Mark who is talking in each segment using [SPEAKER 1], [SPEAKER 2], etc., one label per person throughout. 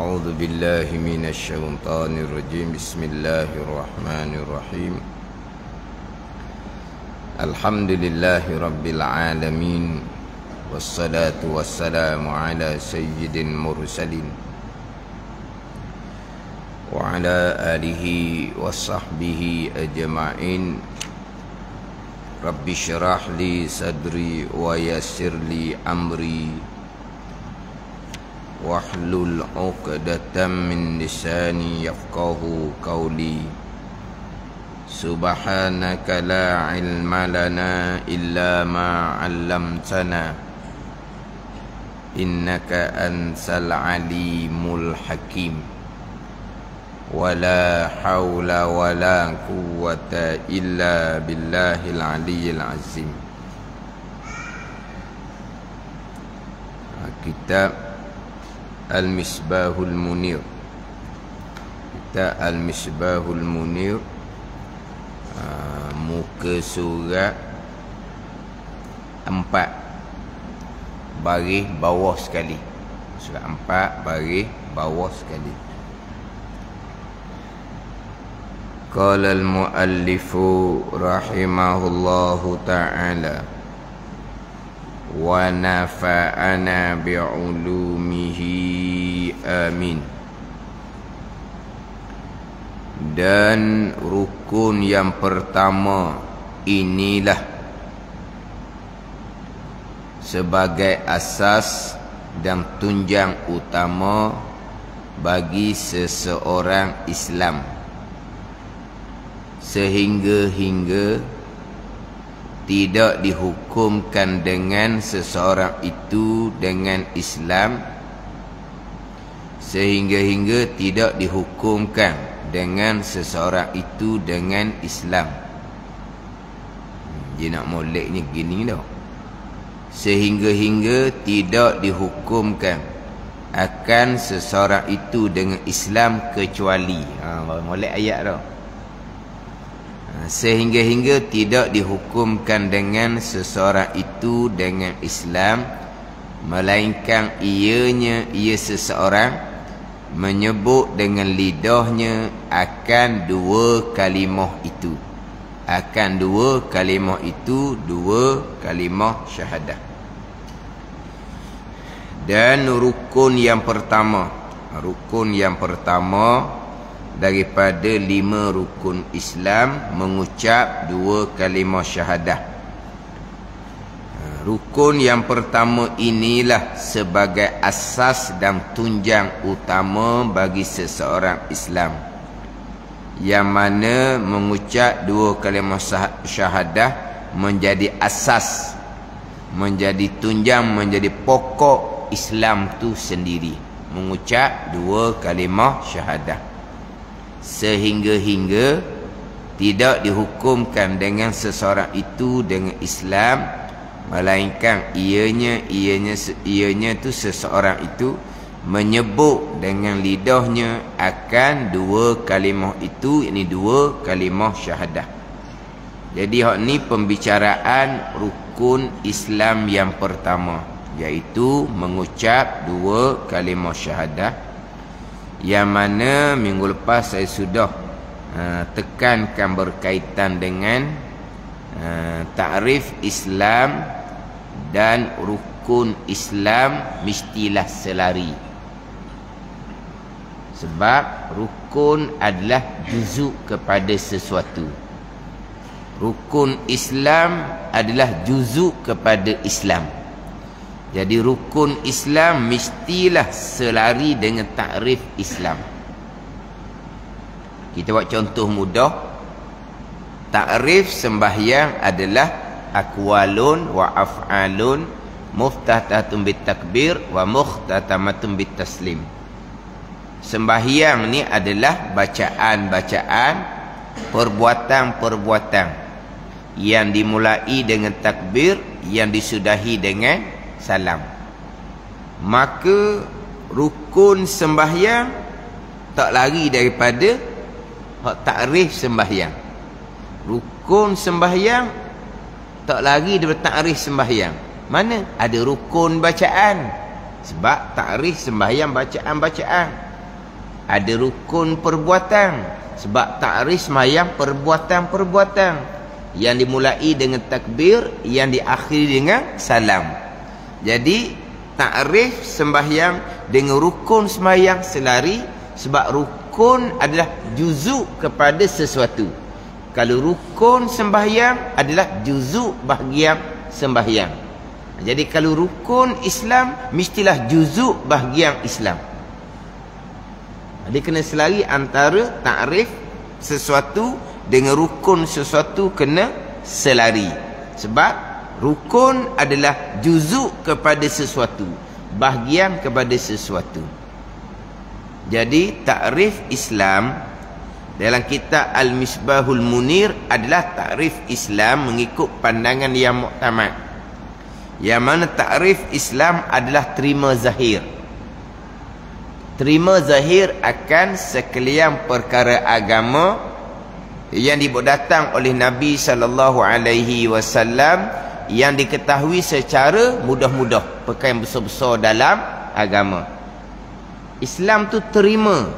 [SPEAKER 1] أعوذ بالله من الشيطان الرجيم. بسم الله الرحمن الرحيم. الحمد لله رب العالمين، والصلاة والسلام على سيد المرسلين وعلى آله وصحبه أجمعين. رب اشرح لي صدري ويسر لي أمري wahlul 'uqdatam min lisani yafqahu qawli. Subhanaka la ilma lana illa ma 'allamtana, innaka antal alimul hakim. Wala haula wala quwwata illa billahil aliyyil azim. Kitab Al-Misbahul Munir. Kita Al-Misbahul Munir, muka surat 4 baris bawah sekali. Surat 4 baris bawah sekali. Qala al-muallifu rahimahullahu ta'ala wa nafa'ana bi'ulumihi amin. Dan rukun yang pertama inilah sebagai asas dan tunjang utama bagi seseorang Islam, sehingga tidak dihukumkan dengan seseorang itu dengan Islam, sehingga tidak dihukumkan dengan seseorang itu dengan Islam. Dia nak molek ni gini tau. Sehingga tidak dihukumkan akan seseorang itu dengan Islam kecuali, molek ayat tau. Sehingga tidak dihukumkan dengan seseorang itu dengan Islam, melainkan ia seseorang menyebut dengan lidahnya akan dua kalimah itu, dua kalimah syahadah. Dan rukun yang pertama daripada 5 rukun Islam mengucap dua kalimah syahadah. Rukun yang pertama inilah sebagai asas dan tunjang utama bagi seseorang Islam, yang mana mengucap dua kalimah syahadah menjadi asas, menjadi tunjang, menjadi pokok Islam tu sendiri. Mengucap dua kalimah syahadah sehingga tidak dihukumkan dengan seseorang itu dengan Islam, melainkan ianya tu seseorang itu menyebut dengan lidahnya akan dua kalimah itu, ini dua kalimah syahadah. Jadi hak ni pembicaraan rukun Islam yang pertama, iaitu mengucap dua kalimah syahadah, yang mana minggu lepas saya sudah tekankan berkaitan dengan takrif Islam dan rukun Islam mestilah selari. Sebab rukun adalah juzuk kepada sesuatu. Rukun Islam adalah juzuk kepada Islam. Jadi rukun Islam mestilah selari dengan takrif Islam. Kita buat contoh mudah. Takrif sembahyang adalah aqwalun wa af'alun muftatahatun bitakbir wa mukhtatamatun bitaslim. Sembahyang ni adalah bacaan-bacaan, perbuatan-perbuatan yang dimulai dengan takbir, yang disudahi dengan salam. Maka rukun sembahyang tak lari daripada takrif sembahyang. Rukun sembahyang tak lari daripada takrif sembahyang. Mana ada rukun bacaan? Sebab takrif sembahyang bacaan-bacaan. ada rukun perbuatan. Sebab takrif sembahyang perbuatan-perbuatan yang dimulai dengan takbir, yang diakhiri dengan salam. Jadi takrif sembahyang dengan rukun sembahyang selari, sebab rukun adalah juzuk kepada sesuatu. Kalau rukun sembahyang adalah juzuk bahagian sembahyang. Jadi kalau rukun Islam mestilah juzuk bahagian Islam. Dia kena selari antara takrif sesuatu dengan rukun sesuatu, kena selari. Sebab rukun adalah juzuk kepada sesuatu, bahagian kepada sesuatu. Jadi takrif Islam dalam kitab Al-Misbahul Munir adalah takrif Islam mengikut pandangan yang muktamad, yang mana takrif Islam adalah terima zahir. Terima zahir akan sekalian perkara agama yang dibawa datang oleh Nabi SAW, yang diketahui secara mudah-mudah, perkara yang besar-besar dalam agama. Islam tu terima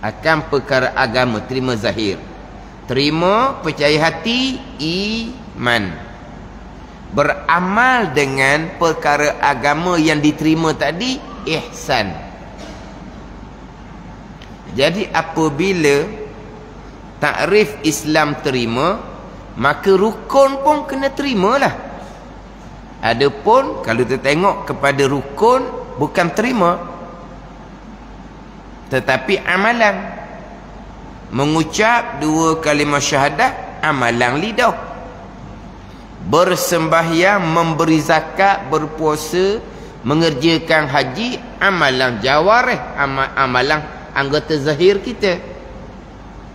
[SPEAKER 1] akan perkara agama, terima zahir. Terima, percaya hati, iman. Beramal dengan perkara agama yang diterima tadi, ihsan. Jadi apabila takrif Islam terima, maka rukun pun kena terimalah. Adapun kalau kita tengok kepada rukun, bukan terima, tetapi amalan. Mengucap 2 kalimah syahadah, amalan lidah. Bersembahyang, memberi zakat, berpuasa, mengerjakan haji, amalan jawarih, amalan anggota zahir kita.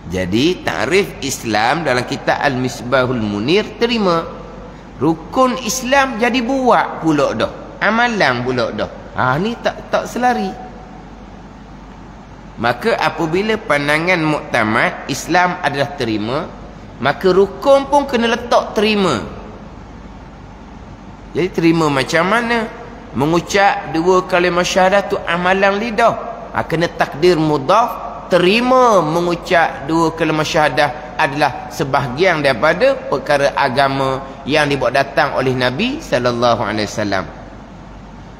[SPEAKER 1] Jadi takrif Islam dalam kitab Al-Misbahul Munir terima. Rukun Islam jadi buat pula dah, amalan pula dah. Ni tak selari. Maka apabila pandangan muktamad Islam adalah terima, maka rukun pun kena letak terima. Jadi terima macam mana? Mengucap 2 kalimah syahadah tu amalan lidah, kena takdir mudhaf. Terima mengucap 2 kalimah syahadah adalah sebahagian daripada perkara agama yang dibawa datang oleh Nabi SAW.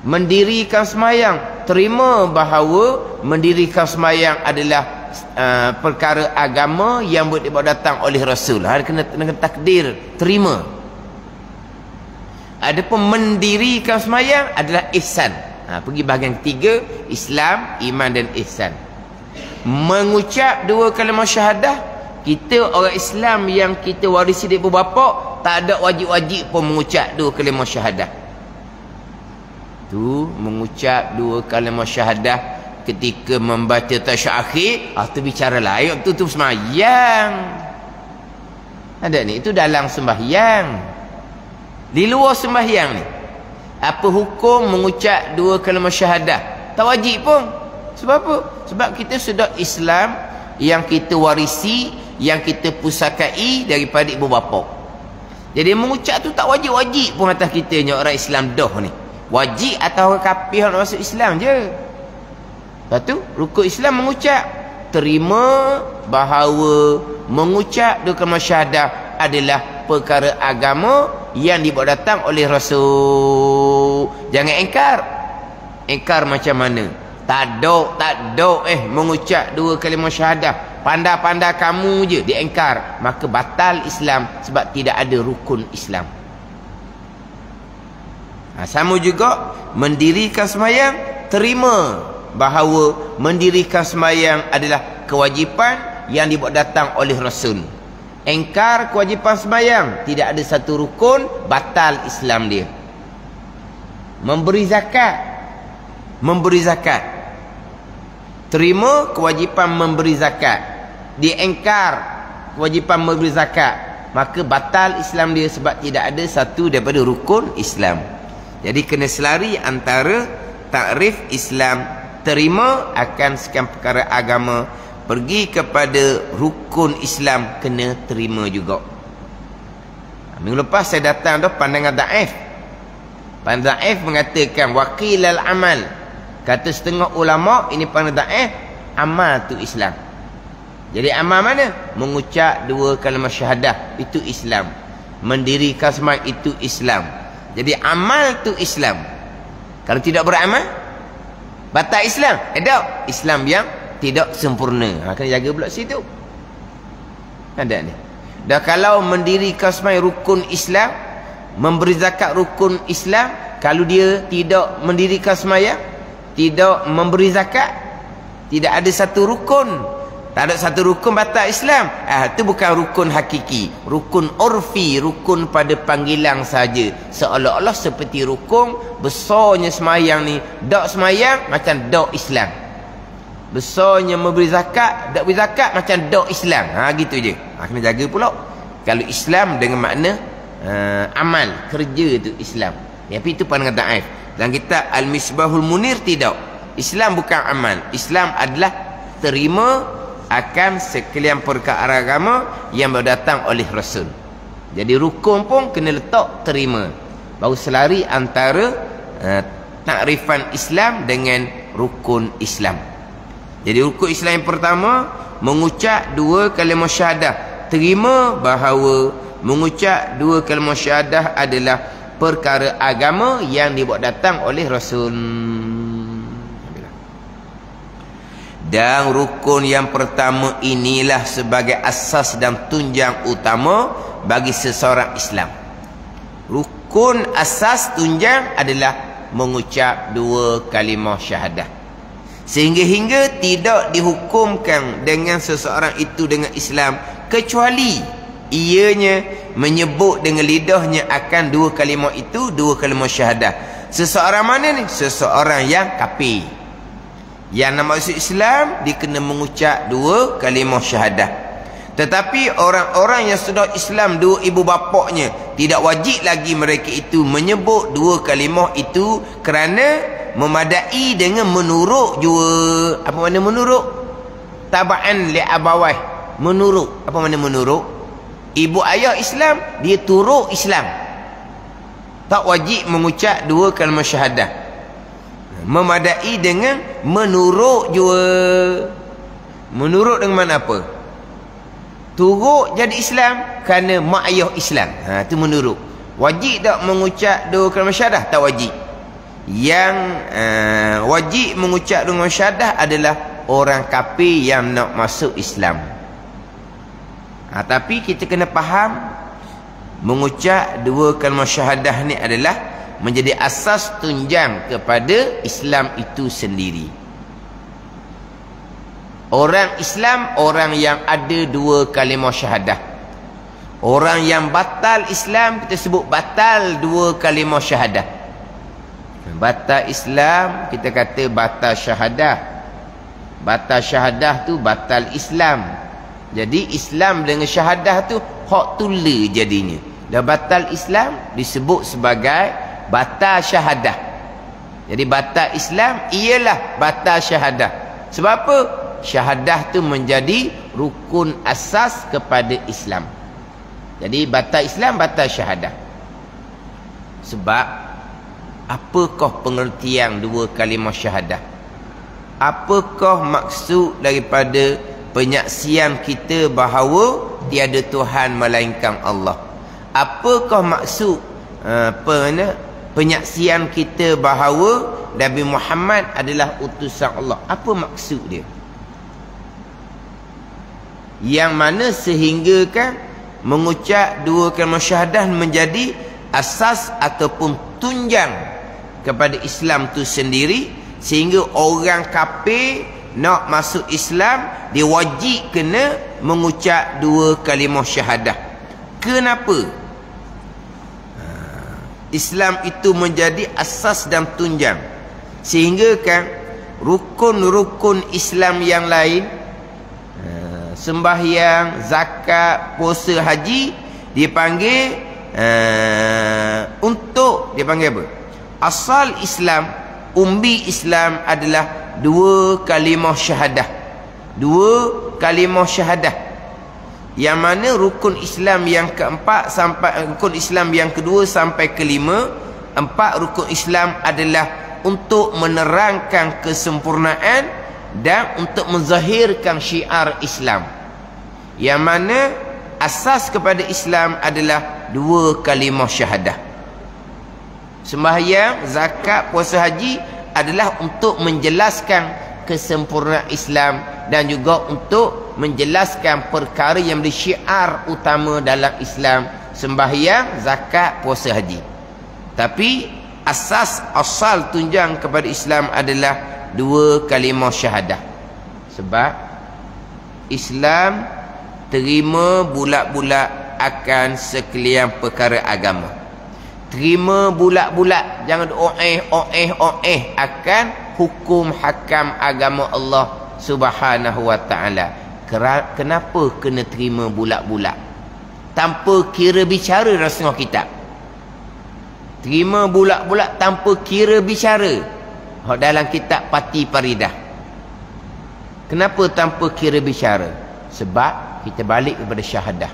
[SPEAKER 1] Mendirikan semayang, terima bahawa mendirikan semayang adalah perkara agama yang dibawa datang oleh Rasul. Kena takdir terima. Adapun mendirikan semayang adalah ihsan. Pergi bahagian ketiga, Islam, iman dan ihsan. Mengucap 2 kalimah syahadah, kita orang Islam yang kita warisi dari ibu bapa, tak ada wajib-wajib pun mengucap 2 kalimah syahadah. Tu mengucap 2 kalimah syahadah ketika membaca tasyahud akhir, tu bicara lain, tu sembahyang. Ada ni, itu dalam sembahyang. Di luar sembahyang ni, apa hukum mengucap 2 kalimah syahadah? Tak wajib pun. Sebab apa? Sebab kita sudah Islam yang kita warisi, yang kita pusakai daripada ibu bapa. Jadi mengucap tu tak wajib-wajib pun atas kita ni orang Islam dah ni. Wajib atas orang kafir nak masuk Islam je. Lepas tu rukun Islam mengucap, terima bahawa mengucap 2 kalimah syahadah adalah perkara agama yang dibawa datang oleh Rasul. Jangan engkar. Engkar macam mana? Tak ada mengucap 2 kalimah syahadah, pandai-pandai kamu je, diengkar, maka batal Islam sebab tidak ada rukun Islam. Sama juga mendirikan semayang, terima bahawa mendirikan semayang adalah kewajipan yang dibawa datang oleh Rasul. Engkar kewajipan semayang, tidak ada satu rukun, batal Islam dia. Memberi zakat, terima kewajipan memberi zakat, diengkar kewajipan memberi zakat, maka batal Islam dia sebab tidak ada satu daripada rukun Islam. Jadi kena selari antara takrif Islam terima akan sekian perkara agama, pergi kepada rukun Islam kena terima juga. Minggu lepas saya datang dah pandangan daif. Pandangan daif mengatakan wakil al-amal. Kata setengah ulama, ini pandangan daif, amal tu Islam. Jadi amal mana? Mengucap 2 kalimah syahadah, itu Islam. Mendirikan sembahyang, itu Islam. Jadi amal tu Islam. Kalau tidak beramal, batal Islam. Tak, Islam yang tidak sempurna. Kena jaga pula situ. Ada ni. Dah kalau mendirikan sembahyang rukun Islam, memberi zakat rukun Islam, kalau dia tidak mendirikan sembahyang, tidak memberi zakat, tidak ada satu rukun, tak ada satu rukun, batal Islam. Itu bukan rukun hakiki, rukun urfi, rukun pada panggilan saja. Seolah-olah seperti rukun besarnya sembahyang ni, dak sembahyang macam dak Islam. Besarnya memberi zakat, dak beri zakat macam dak Islam. Gitu je. Kena jaga pula. Kalau Islam dengan makna amal, kerja tu Islam. Tapi itu pandangan Taif. Dan kita Al-Misbahul Munir tidak. Islam bukan amal. Islam adalah terima akan sekalian perkara agama yang berdatang oleh Rasul. Jadi rukun pun kena letak terima. Baru selari antara takrifan Islam dengan rukun Islam. Jadi rukun Islam yang pertama, mengucap 2 kalimah syahadah. Terima bahawa mengucap 2 kalimah syahadah adalah perkara agama yang dibawa datang oleh Rasul. Dan rukun yang pertama inilah sebagai asas dan tunjang utama bagi seseorang Islam. Rukun asas tunjang adalah mengucap 2 kalimah syahadah. Sehingga tidak dihukumkan dengan seseorang itu dengan Islam kecuali ianya menyebut dengan lidahnya akan 2 kalimah itu, 2 kalimah syahadah. Seseorang mana ni? Seseorang yang kafir. Yang nak masuk Islam, dia kena mengucap 2 kalimah syahadah. Tetapi orang-orang yang sudah Islam 2 ibu bapaknya, tidak wajib lagi mereka itu menyebut 2 kalimah itu, kerana memadai dengan menurut jua. Apa makna menurut? Taba'an li abawai. Menurut. Apa makna menurut? Ibu ayah Islam, dia turut Islam. Tak wajib mengucap 2 kalimah syahadah. Memadai dengan menurut jua. Menurut dengan mana apa? Turut jadi Islam kerana mak ayah Islam. Itu menurut. Wajib tak mengucap 2 kalimah syahadah? Tak wajib. Yang wajib mengucap 2 kalimah syahadah adalah orang kafir yang nak masuk Islam. Tapi kita kena faham, mengucap 2 kalimah syahadah ni adalah menjadi asas tunjang kepada Islam itu sendiri. Orang Islam, orang yang ada 2 kalimah syahadah. Orang yang batal Islam, kita sebut batal 2 kalimah syahadah. Batal Islam, kita kata batal syahadah. Batal syahadah tu batal Islam. Jadi Islam dengan syahadah tu hak tula jadinya. Dan batal Islam disebut sebagai batal syahadah. Jadi batal Islam ialah batal syahadah. Sebab apa? Syahadah tu menjadi rukun asas kepada Islam. Jadi batal Islam, batal syahadah. Sebab apakah pengertian 2 kalimah syahadah? Apakah maksud daripada penyaksian kita bahawa tiada Tuhan melainkan Allah? Apakah maksud penyaksian kita bahawa Nabi Muhammad adalah utusan Allah? Apa maksud dia? Yang mana sehinggakan mengucap 2 kalimah syahadah menjadi asas ataupun tunjang kepada Islam tu sendiri, sehingga orang kafir nak masuk Islam dia wajib kena mengucap 2 kalimah syahadah. Kenapa Islam itu menjadi asas dan tunjang? Sehingga kan rukun-rukun Islam yang lain, sembahyang, zakat, puasa, haji, dipanggil untuk dipanggil apa? Asal Islam, umbi Islam adalah 2 kalimah syahadah. 2 kalimah syahadah. Yang mana rukun Islam yang keempat sampai rukun Islam yang kedua sampai kelima, 4 rukun Islam adalah untuk menerangkan kesempurnaan dan untuk menzahirkan syiar Islam, yang mana asas kepada Islam adalah 2 kalimah syahadah. Sembahyang, zakat, puasa, haji adalah untuk menjelaskan kesempurnaan Islam dan juga untuk menjelaskan perkara yang menjadi syiar utama dalam Islam: sembahyang, zakat, puasa, haji. Tapi asal tunjang kepada Islam adalah 2 kalimah syahadah. Sebab Islam terima bulat-bulat akan sekalian perkara agama. Terima bulat-bulat, jangan oeh akan hukum hakam agama Allah Subhanahu wa taala. Kenapa kena terima bulat-bulat? Tanpa kira bicara dalam setengah kitab. Terima bulat-bulat tanpa kira bicara dalam kitab Pati Paridah. Kenapa tanpa kira bicara? Sebab kita balik kepada syahadah.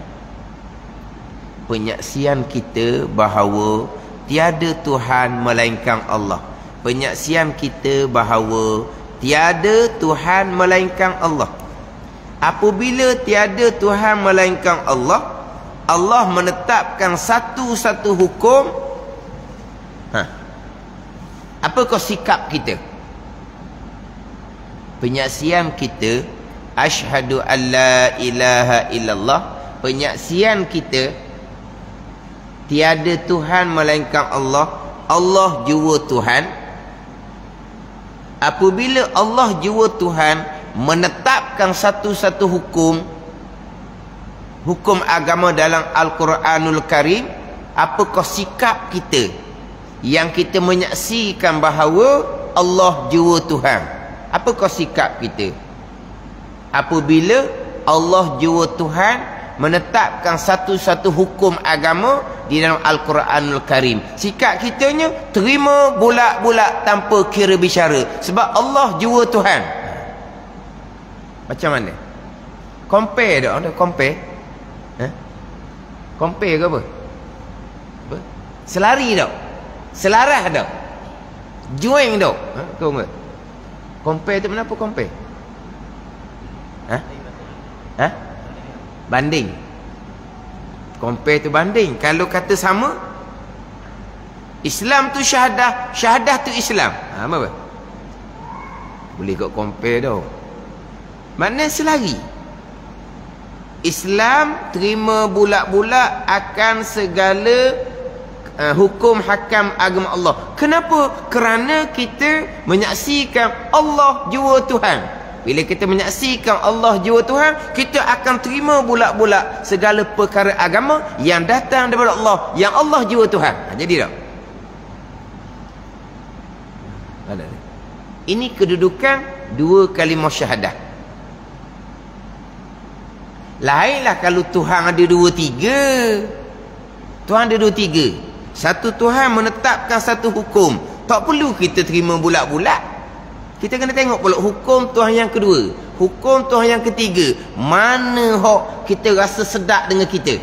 [SPEAKER 1] Penyaksian kita bahawa tiada Tuhan melainkan Allah. Penyaksian kita bahawa tiada Tuhan melainkan Allah. Apabila tiada Tuhan melainkan Allah, Allah menetapkan satu-satu hukum. Apakah sikap kita? Penyaksian kita, asyhadu an la ilaha illallah, penyaksian kita tiada Tuhan melainkan Allah, Allah jua Tuhan. Apabila Allah jua Tuhan menetapkan satu-satu hukum agama dalam Al-Quranul Karim, apakah sikap kita yang kita menyaksikan bahawa Allah jua Tuhan? Apakah sikap kita apabila Allah jua Tuhan menetapkan satu-satu hukum agama di dalam Al-Quranul Karim? Sikap kitanya terima bulat-bulat tanpa kira bicara, sebab Allah jua Tuhan. Macam mana? Compare tak? Ada compare? Compare ke apa? Selari tak? Selaras tak? Join tak? Kau enggak? Compare tu kenapa compare? Banding. Compare tu banding. Kalau kata sama, Islam tu syahadah, syahadah tu Islam. Apa? Boleh kau compare tau. Maknanya selari. Islam terima bulat-bulat akan segala hukum hakam agama Allah. Kenapa? Kerana kita menyaksikan Allah jua Tuhan. Bila kita menyaksikan Allah jua Tuhan, kita akan terima bulat-bulat segala perkara agama yang datang daripada Allah, yang Allah jua Tuhan. Jadi tak? Ini kedudukan 2 kalimah syahadah. Lainlah kalau Tuhan ada 2-3. Tuhan ada 2-3. Satu Tuhan menetapkan satu hukum, tak perlu kita terima bulat-bulat. Kita kena tengok pula hukum Tuhan yang kedua, hukum Tuhan yang ketiga, mana hok kita rasa sedap dengan kita.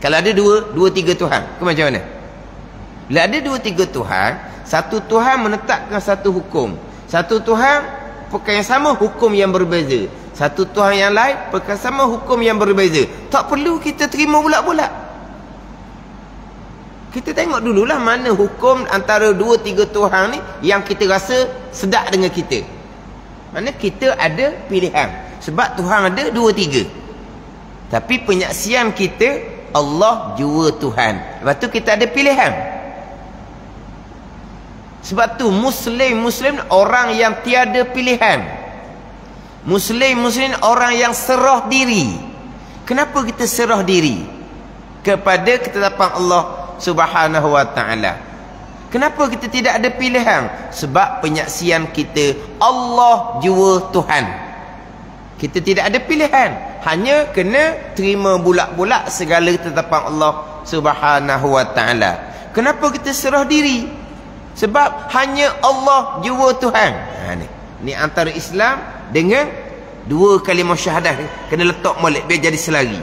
[SPEAKER 1] Kalau ada 2-3 Tuhan, ke macam mana? Bila ada 2-3 Tuhan, satu Tuhan menetapkan satu hukum, satu Tuhan perkara yang sama, hukum yang berbeza. Satu Tuhan yang lain perkara sama, hukum yang berbeza. Tak perlu kita terima bulat-bulat. Kita tengok dululah mana hukum antara 2-3 Tuhan ni yang kita rasa sedap dengan kita. Mana kita ada pilihan. Sebab Tuhan ada 2-3. Tapi penyaksian kita, Allah jua Tuhan. Lepas tu kita ada pilihan. Sebab tu Muslim orang yang tiada pilihan. Muslim orang yang serah diri. Kenapa kita serah diri? Kepada ketetapan Allah Subhanahu wa ta'ala. Kenapa kita tidak ada pilihan? Sebab penyaksian kita Allah jua Tuhan. Kita tidak ada pilihan, hanya kena terima bulat-bulat segala ketetapan Allah Subhanahu wa ta'ala. Kenapa kita serah diri? Sebab hanya Allah jua Tuhan. Ni antara Islam dengan 2 kalimah syahadah ni kena letak molek biar jadi selari.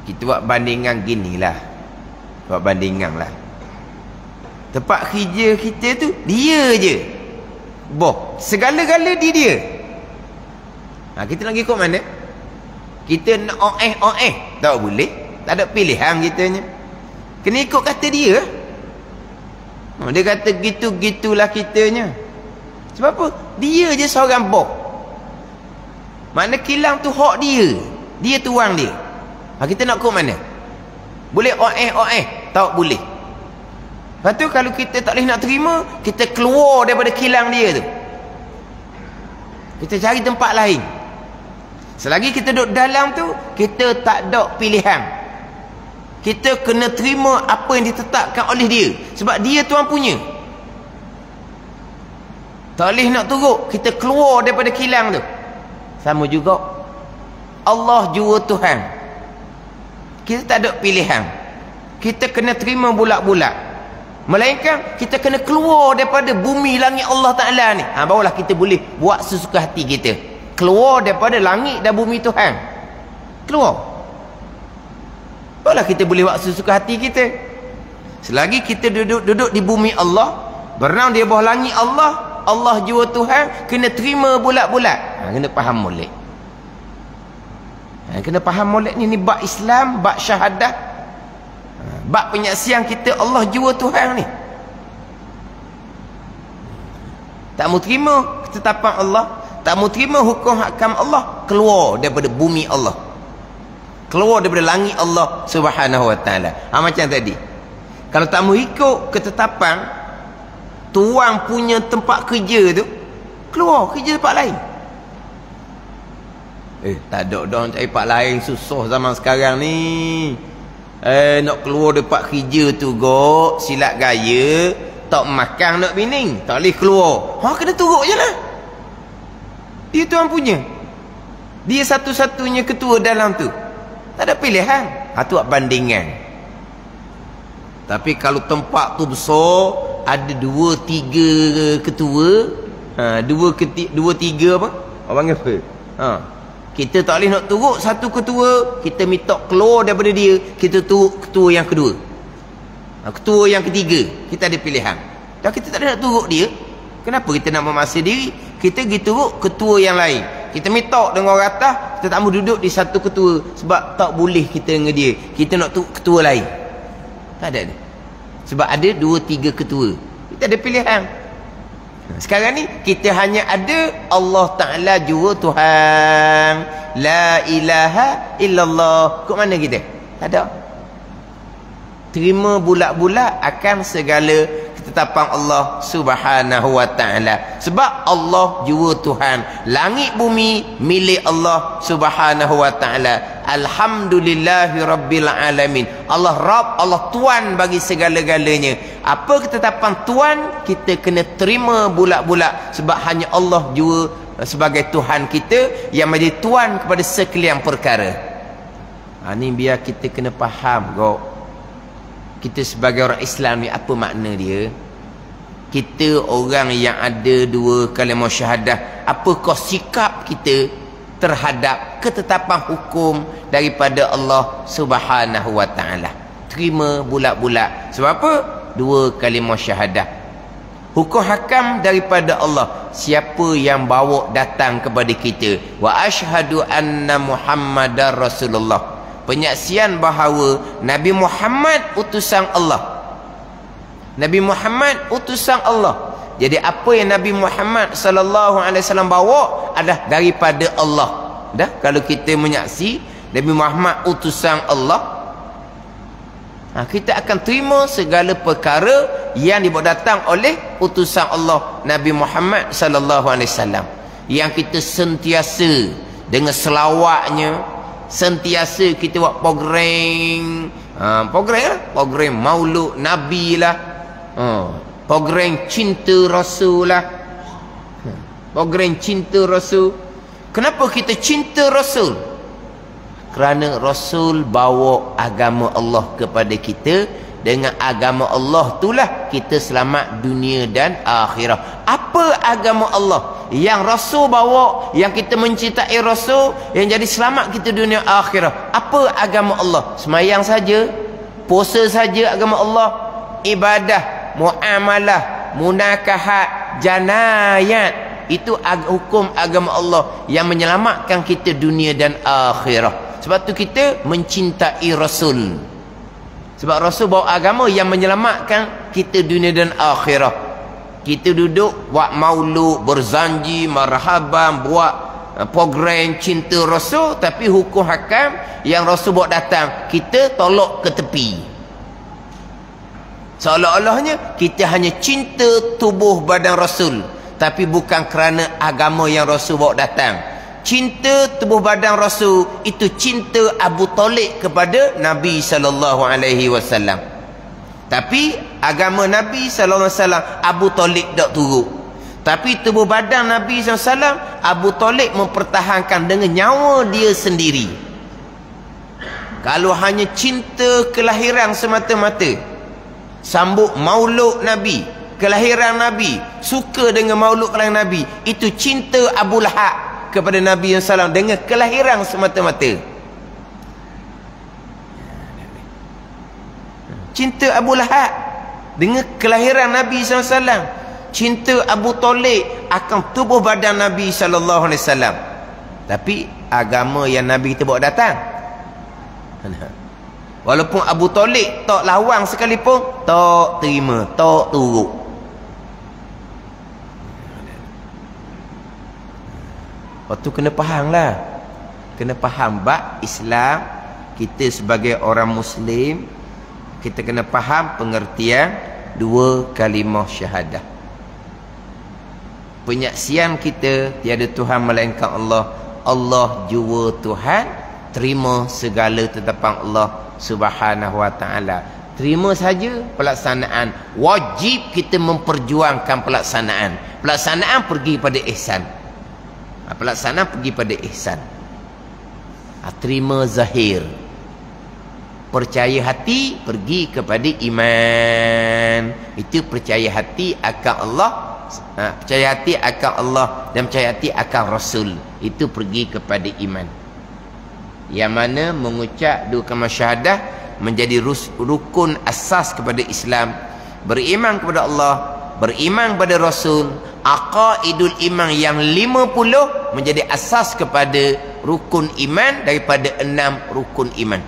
[SPEAKER 1] Kita buat bandingan ginilah. Buat bandingan lah. Tempat kerja kita tu dia je boh, segala-gala dia. Kita nak ikut mana? Kita nak tak boleh, tak ada pilihan kitanya, kena ikut kata dia. Dia kata gitu-gitulah kitanya. Sebab apa? Dia je seorang boh. Makna kilang tu hak dia, dia tuang dia. Kita nak ikut mana? Boleh tak boleh. Lepas tu kalau kita tak boleh nak terima, kita keluar daripada kilang dia tu, kita cari tempat lain. Selagi kita duduk dalam tu, kita tak ada pilihan. Kita kena terima apa yang ditetapkan oleh dia, sebab dia tuan punya. Tak boleh nak turut, kita keluar daripada kilang tu. Sama juga Allah jua Tuhan, kita tak ada pilihan. Kita kena terima bulat-bulat. Melainkan kita kena keluar daripada bumi langit Allah Ta'ala ni. Barulah kita boleh buat sesuka hati kita. Keluar daripada langit dan bumi Tuhan. Keluar. Barulah kita boleh buat sesuka hati kita. Selagi kita duduk di bumi Allah, berenang di bawah langit Allah, Allah jua Tuhan, kena terima bulat-bulat. Kena faham molek. Kena faham molek ni bab Islam, bab syahadah, bab penyaksian kita Allah jua Tuhan ni. Tak mau terima ketetapan Allah, tak mau terima hukum hakam Allah, keluar daripada bumi Allah, keluar daripada langit Allah Subhanahu wa ta'ala. Macam tadi, kalau tak mau ikut ketetapan tuan punya tempat kerja tu, keluar kerja tempat lain. Tak ada dah cari tempat lain, susah zaman sekarang ni. Nak keluar dekat kerja tu gok, silat gaya, tak makan nak bining, tak boleh keluar. Kena turut je lah. Dia tuan punya, dia satu-satunya ketua dalam tu, tak ada pilihan. Tu bandingan. Tapi kalau tempat tu besar, ada 2-3 ketua, 2-3 apa? Orang panggil apa? Kita tak boleh nak turut satu ketua, kita minta keluar daripada dia, kita turut ketua yang kedua, ketua yang ketiga. Kita ada pilihan. Dan kita tak ada nak turut dia, kenapa kita nak memaksa diri? Kita pergi turut ketua yang lain. Kita minta dengan orang atas, kita tak mau duduk di satu ketua, sebab tak boleh kita dengan dia, kita nak turut ketua lain. Tak ada. Sebab ada 2-3 ketua, kita ada pilihan. Sekarang ni kita hanya ada Allah Ta'ala jua Tuhan, la ilaha illallah. Kok mana kita? Tak ada. Terima bulat-bulat akan segala ketetapan Allah Subhanahu wa ta'ala. Sebab Allah jua Tuhan, langit bumi milik Allah Subhanahu wa ta'ala. Alhamdulillahi rabbil alamin. Allah Rabb, Allah Tuan bagi segala-galanya. Apa ketetapan Tuan, kita kena terima bulat-bulat, sebab hanya Allah jua sebagai Tuhan kita yang menjadi Tuan kepada sekalian perkara. Ni biar kita kena faham kok. Kita sebagai orang Islam ni apa makna dia? Kita orang yang ada 2 kalimah syahadah, apakah sikap kita terhadap ketetapan hukum daripada Allah Subhanahu wa ta'ala? Terima bulat-bulat. Sebab apa? 2 kalimah syahadah. Hukum hakam daripada Allah. Siapa yang bawa datang kepada kita? Wa asyhadu anna Muhammadar Rasulullah. Penyaksian bahawa Nabi Muhammad utusan Allah. Nabi Muhammad utusan Allah. Jadi apa yang Nabi Muhammad sallallahu alaihi wasallam bawa adalah daripada Allah. Dah, kalau kita menyaksi Nabi Muhammad utusan Allah, kita akan terima segala perkara yang dibawa datang oleh utusan Allah Nabi Muhammad sallallahu alaihi wasallam, yang kita sentiasa dengan selawatnya, sentiasa kita buat program, program maulud Nabi lah, program cinta Rasul lah, program cinta Rasul. Kenapa kita cinta Rasul? Kerana Rasul bawa agama Allah kepada kita. Dengan agama Allah itulah kita selamat dunia dan akhirat. Apa agama Allah yang Rasul bawa, yang kita mencintai Rasul, yang jadi selamat kita dunia akhirat? Apa agama Allah? Semayang saja, puasa saja agama Allah, ibadah, muamalah, munakahat, janayat, itu hukum agama Allah yang menyelamatkan kita dunia dan akhirah. Sebab tu kita mencintai Rasul. Sebab Rasul bawa agama yang menyelamatkan kita dunia dan akhirah. Kita duduk buat maulud, berzanji, marhaban, buat program cinta Rasul, tapi hukum hakam yang Rasul bawa datang kita tolak ke tepi. Seolah-olahnya kita hanya cinta tubuh badan Rasul, tapi bukan kerana agama yang Rasul bawa datang. Cinta tubuh badan Rasul itu cinta Abu Talib kepada Nabi SAW. Tapi agama Nabi SAW Abu Talib tak turut. Tapi tubuh badan Nabi SAW Abu Talib mempertahankan dengan nyawa dia sendiri. Kalau hanya cinta kelahiran semata-mata, sambut maulud Nabi, kelahiran Nabi, suka dengan maulud kelahiran Nabi, itu cinta Abu Lahab kepada Nabi SAW dengan kelahiran semata-mata. Cinta Abu Lahab dengan kelahiran Nabi SAW, cinta Abu Talib akan tubuh badan Nabi SAW. Tapi agama yang Nabi kita bawa datang, walaupun Abu Talib tak lawang sekalipun, tak terima, tak turut. Waktu kena faham lah, kena faham bab Islam. Kita sebagai orang Muslim, kita kena faham pengertian dua kalimah syahadah. Penyaksian kita tiada Tuhan melainkan Allah, Allah jua Tuhan, terima segala tetapan Allah Subhanahu wa taala. Terima saja pelaksanaan, wajib kita memperjuangkan pelaksanaan. Pelaksanaan pergi pada ihsan. Pelaksanaan pergi pada ihsan. Terima zahir. Percaya hati pergi kepada iman. Itu percaya hati akan Allah, percaya hati akan Allah dan percaya hati akan Rasul. Itu pergi kepada iman. Yang mana mengucap dua kalimah syahadah menjadi rukun asas kepada Islam. Beriman kepada Allah, beriman kepada Rasul, aqaidul iman yang 50 menjadi asas kepada rukun iman daripada 6 rukun iman.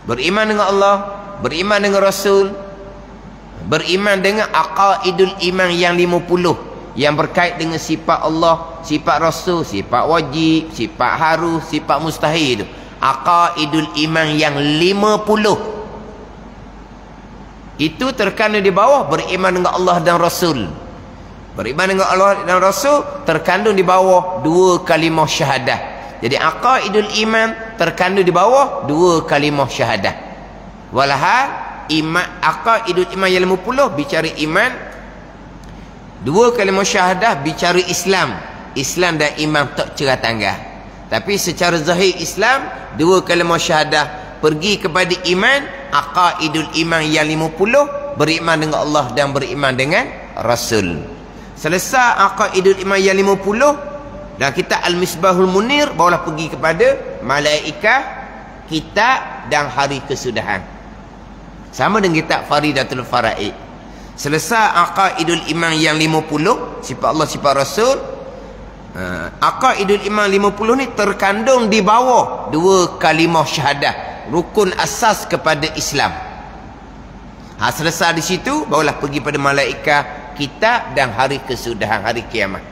[SPEAKER 1] Beriman dengan Allah, beriman dengan Rasul, beriman dengan aqaidul iman yang 50 yang berkait dengan sifat Allah, sifat Rasul, sifat wajib, sifat harus, sifat mustahil. Aqaidul iman yang 50 itu terkandung di bawah beriman dengan Allah dan Rasul. Beriman dengan Allah dan Rasul terkandung di bawah dua kalimah syahadah. Jadi aqaidul iman terkandung di bawah dua kalimah syahadah. Walhal iman, aqaidul iman yang 50 bicara iman, dua kalimah syahadah bicara Islam. Islam dan iman tak cerah tanggah. Tapi secara zahir Islam, dua kalimah syahadah pergi kepada iman, aqaidul iman yang 50 beriman dengan Allah dan beriman dengan Rasul. Selesai aqaidul iman yang 50 dan kita Al-Misbahul Munir, barulah pergi kepada malaikat, kitab dan hari kesudahan. Sama dengan kitab Faridatul Faraid. Selesai aqaidul iman yang 50, sifat Allah, sifat Rasul. Aqaidul iman 50 ni terkandung di bawah dua kalimah syahadah, rukun asas kepada Islam. Selesai di situ barulah pergi pada malaikat, kitab dan hari kesudahan, hari kiamat.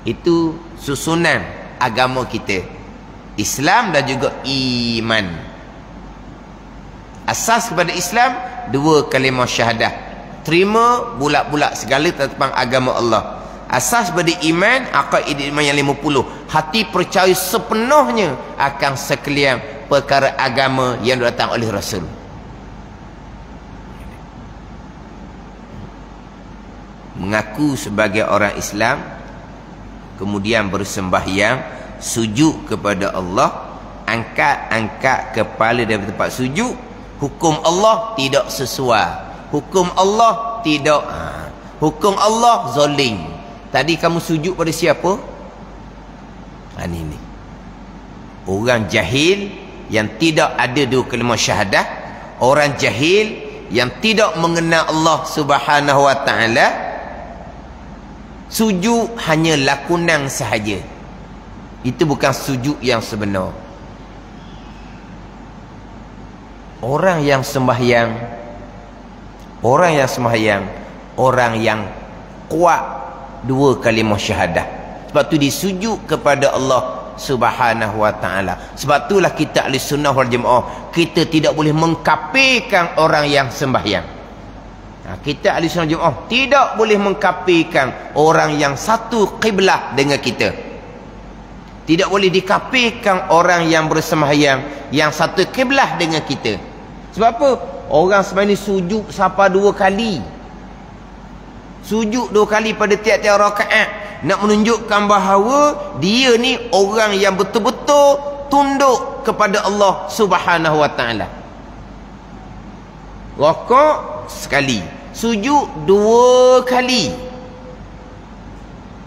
[SPEAKER 1] Itu susunan agama kita, Islam dan juga iman. Asas kepada Islam dua kalimah syahadah, terima bulat-bulat segala tentang agama Allah. Asas pada iman, aqaidul iman yang 50, hati percaya sepenuhnya akan sekalian perkara agama yang datang oleh Rasul. Mengaku sebagai orang Islam, kemudian bersembahyang, sujud kepada Allah, angkat kepala dari tempat sujud. Hukum Allah tidak sesuai, hukum Allah tidak, hukum Allah zalim. Tadi kamu sujud pada siapa? Ini orang jahil yang tidak ada dua kalimah syahadah, orang jahil yang tidak mengenal Allah Subhanahu wa taala, sujud hanya lakonan sahaja. Itu bukan sujud yang sebenar. Orang yang sembahyang, orang yang kuat dua kalimah syahadah. Sebab tu disujud kepada Allah Subhanahu wa taala. Sebab itulah kita ahli sunnah wal jamaah, kita tidak boleh mengkafirkan orang yang sembahyang. Kita ahli sunnah jamaah tidak boleh mengkafirkan orang yang satu kiblah dengan kita. Tidak boleh dikafirkan orang yang bersembahyang yang satu kiblah dengan kita. Sebab apa? Orang sembahyang ni sujud sampai 2 kali. Sujud 2 kali pada tiap-tiap rakaat, nak menunjukkan bahawa dia ni orang yang betul-betul tunduk kepada Allah Subhanahu wa taala. Rakaat sekali, sujud 2 kali.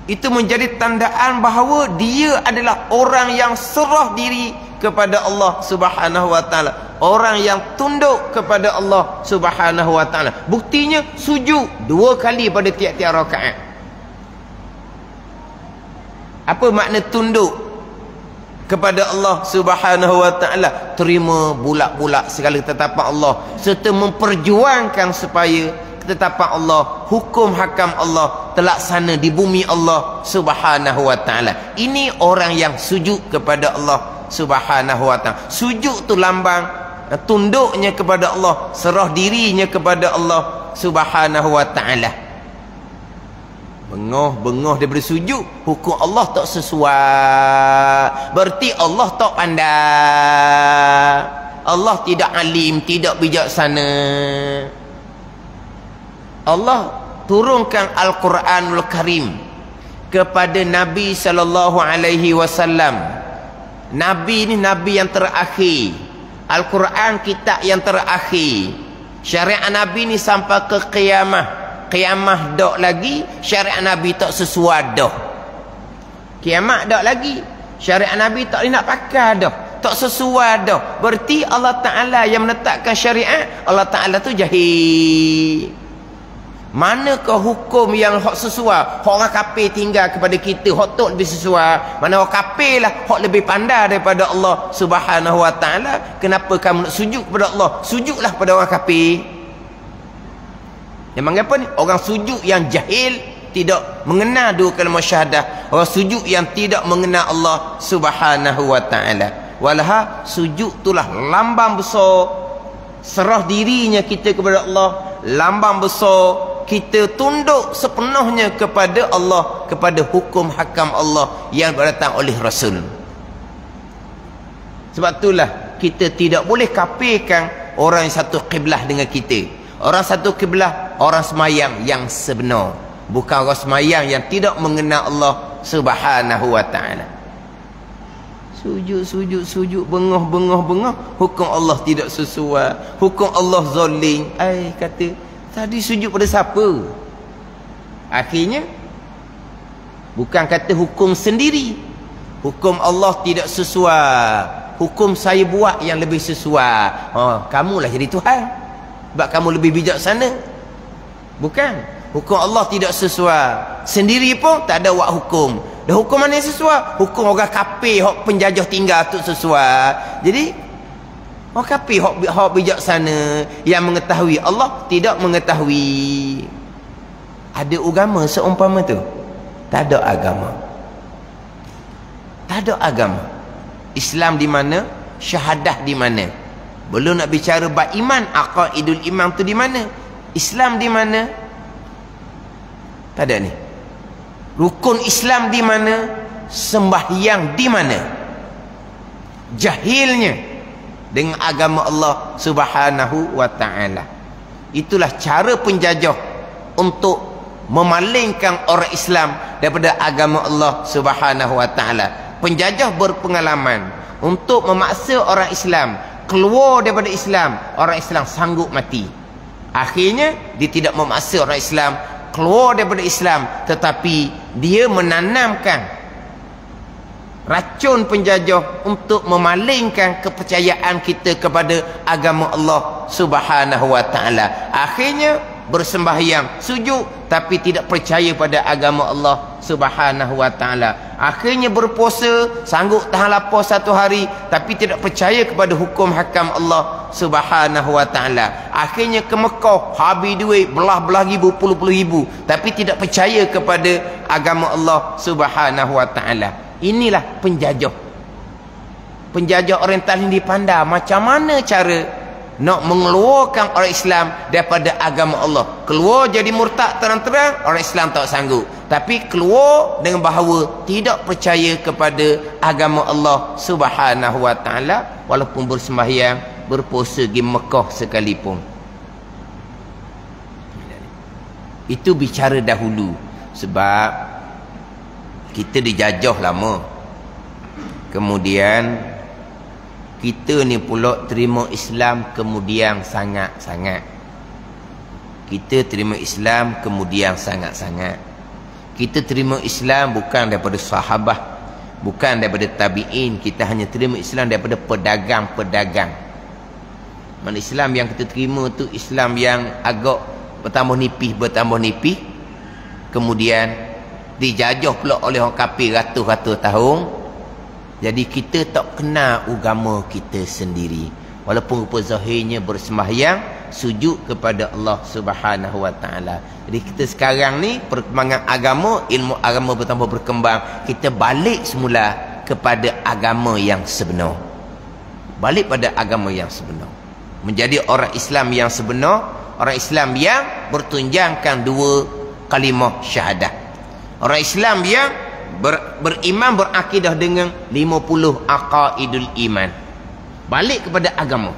[SPEAKER 1] Itu menjadi tandaan bahawa dia adalah orang yang serah diri kepada Allah Subhanahu wa taala, orang yang tunduk kepada Allah Subhanahu wa taala. Buktinya sujud 2 kali pada tiap-tiap rakaat. Apa makna tunduk kepada Allah Subhanahu wa taala? Terima bulat-bulat segala ketetapan Allah serta memperjuangkan supaya ketetapan Allah, hukum hakam Allah terlaksana di bumi Allah Subhanahu wa taala. Ini orang yang sujud kepada Allah Subhanahu wa taala. Sujud tu lambang tunduknya kepada Allah, serah dirinya kepada Allah Subhanahu wa taala. Bengah daripada sujud, hukum Allah tak sesuai, berarti Allah tak pandai, Allah tidak alim, tidak bijaksana. Allah turunkan Al-Quranul Karim kepada Nabi sallallahu alaihi wasallam. Nabi ni nabi yang terakhir. Al-Quran kitab yang terakhir. Syariat Nabi ni sampai ke kiamah. Kiamah dak lagi, syariat Nabi tak sesuai dah. Kiamat dak lagi, syariat Nabi tak boleh nak pakai dah, tak sesuai dah. Berarti Allah Ta'ala yang menetapkan syariat, Allah Ta'ala tu jahil. Manakah hukum yang hak sesuai? Hak orang kafir tinggal kepada kita, hak tu lebih sesuai. Mana orang kafir lah hak lebih pandai daripada Allah Subhanahu wa taala. Kenapa kamu nak sujud kepada Allah? Sujudlah pada orang kafir. Yang panggil apa ni? Orang sujud yang jahil, tidak mengenal dua kalimah syahadah. Orang sujud yang tidak mengenal Allah Subhanahu wa taala. Walaha sujud itulah lambang besar serah dirinya kita kepada Allah, lambang besar kita tunduk sepenuhnya kepada Allah, kepada hukum hakam Allah yang datang oleh Rasul. Sebab itulah kita tidak boleh kafirkan orang yang satu kiblah dengan kita. Orang satu kiblah, orang semayang yang sebenar, bukan orang semayang yang tidak mengenal Allah Subhanahu wa taala. Sujud, bengah, hukum Allah tidak sesuai, hukum Allah zalim. Kata tadi sujud pada siapa? Akhirnya bukan kata hukum sendiri, hukum Allah tidak sesuai, hukum saya buat yang lebih sesuai. Kamulah jadi Tuhan sebab kamu lebih bijaksana. Bukan, hukum Allah tidak sesuai, sendiri pun tak ada buat hukum. Dan hukum mana yang sesuai? Hukum orang kafir, hak penjajah tinggal tu sesuai. Jadi orang kafir hak bijaksana yang mengetahui, Allah tidak mengetahui. Ada agama seumpama tu? Tak ada agama. Tak ada agama. Islam di mana? Syahadah di mana? Belum nak bicara bab iman, aqaidul iman tu di mana? Islam di mana? Tak ada ni. Rukun Islam di mana? Sembahyang di mana? Jahilnya dengan agama Allah Subhanahu wa taala. Itulah cara penjajah untuk memalingkan orang Islam daripada agama Allah Subhanahu wa taala. Penjajah berpengalaman untuk memaksa orang Islam keluar daripada Islam. Orang Islam sanggup mati. Akhirnya dia tidak memaksa orang Islam keluar daripada Islam, tetapi dia menanamkan racun penjajah untuk memalingkan kepercayaan kita kepada agama Allah Subhanahu wa taala. Akhirnya bersembahyang, sujud, tapi tidak percaya pada agama Allah Subhanahu wa taala. Akhirnya berpuasa, sanggup tahan lapar 1 hari, tapi tidak percaya kepada hukum hakam Allah Subhanahu wa taala. Akhirnya ke Mekah, habis duit belah-belah ribu, puluh-puluh ribu, tapi tidak percaya kepada agama Allah Subhanahu wa taala. Inilah penjajah. Penjajah oriental ini dipandang macam mana cara nak mengeluarkan orang Islam daripada agama Allah. Keluar jadi murtad terang-terang, orang Islam tak sanggup. Tapi keluar dengan bahawa tidak percaya kepada agama Allah Subhanahu wa taala, walaupun bersembahyang, berpuasa di Mekah sekalipun. Itu bicara dahulu. Sebab kita dijajah lama. Kemudian kita ni pula terima Islam kemudian sangat-sangat. Kita terima Islam kemudian sangat-sangat. Kita terima Islam bukan daripada sahabat, bukan daripada tabi'in. Kita hanya terima Islam daripada pedagang-pedagang. Mana Islam yang kita terima tu Islam yang agak bertambah nipis. Kemudian dijajah pula oleh orang kafir ratus-ratus tahun. Jadi kita tak kenal agama kita sendiri. Walaupun rupa zahirnya bersembahyang, sujud kepada Allah Subhanahu wa taala. Jadi kita sekarang ni perkembangan agama, ilmu agama bertambah berkembang, kita balik semula kepada agama yang sebenar. Balik pada agama yang sebenar. Menjadi orang Islam yang sebenar, orang Islam yang bertunjangkan 2 kalimah syahadah. Orang Islam yang beriman, berakidah dengan 50 aqaidul iman. Balik kepada agama,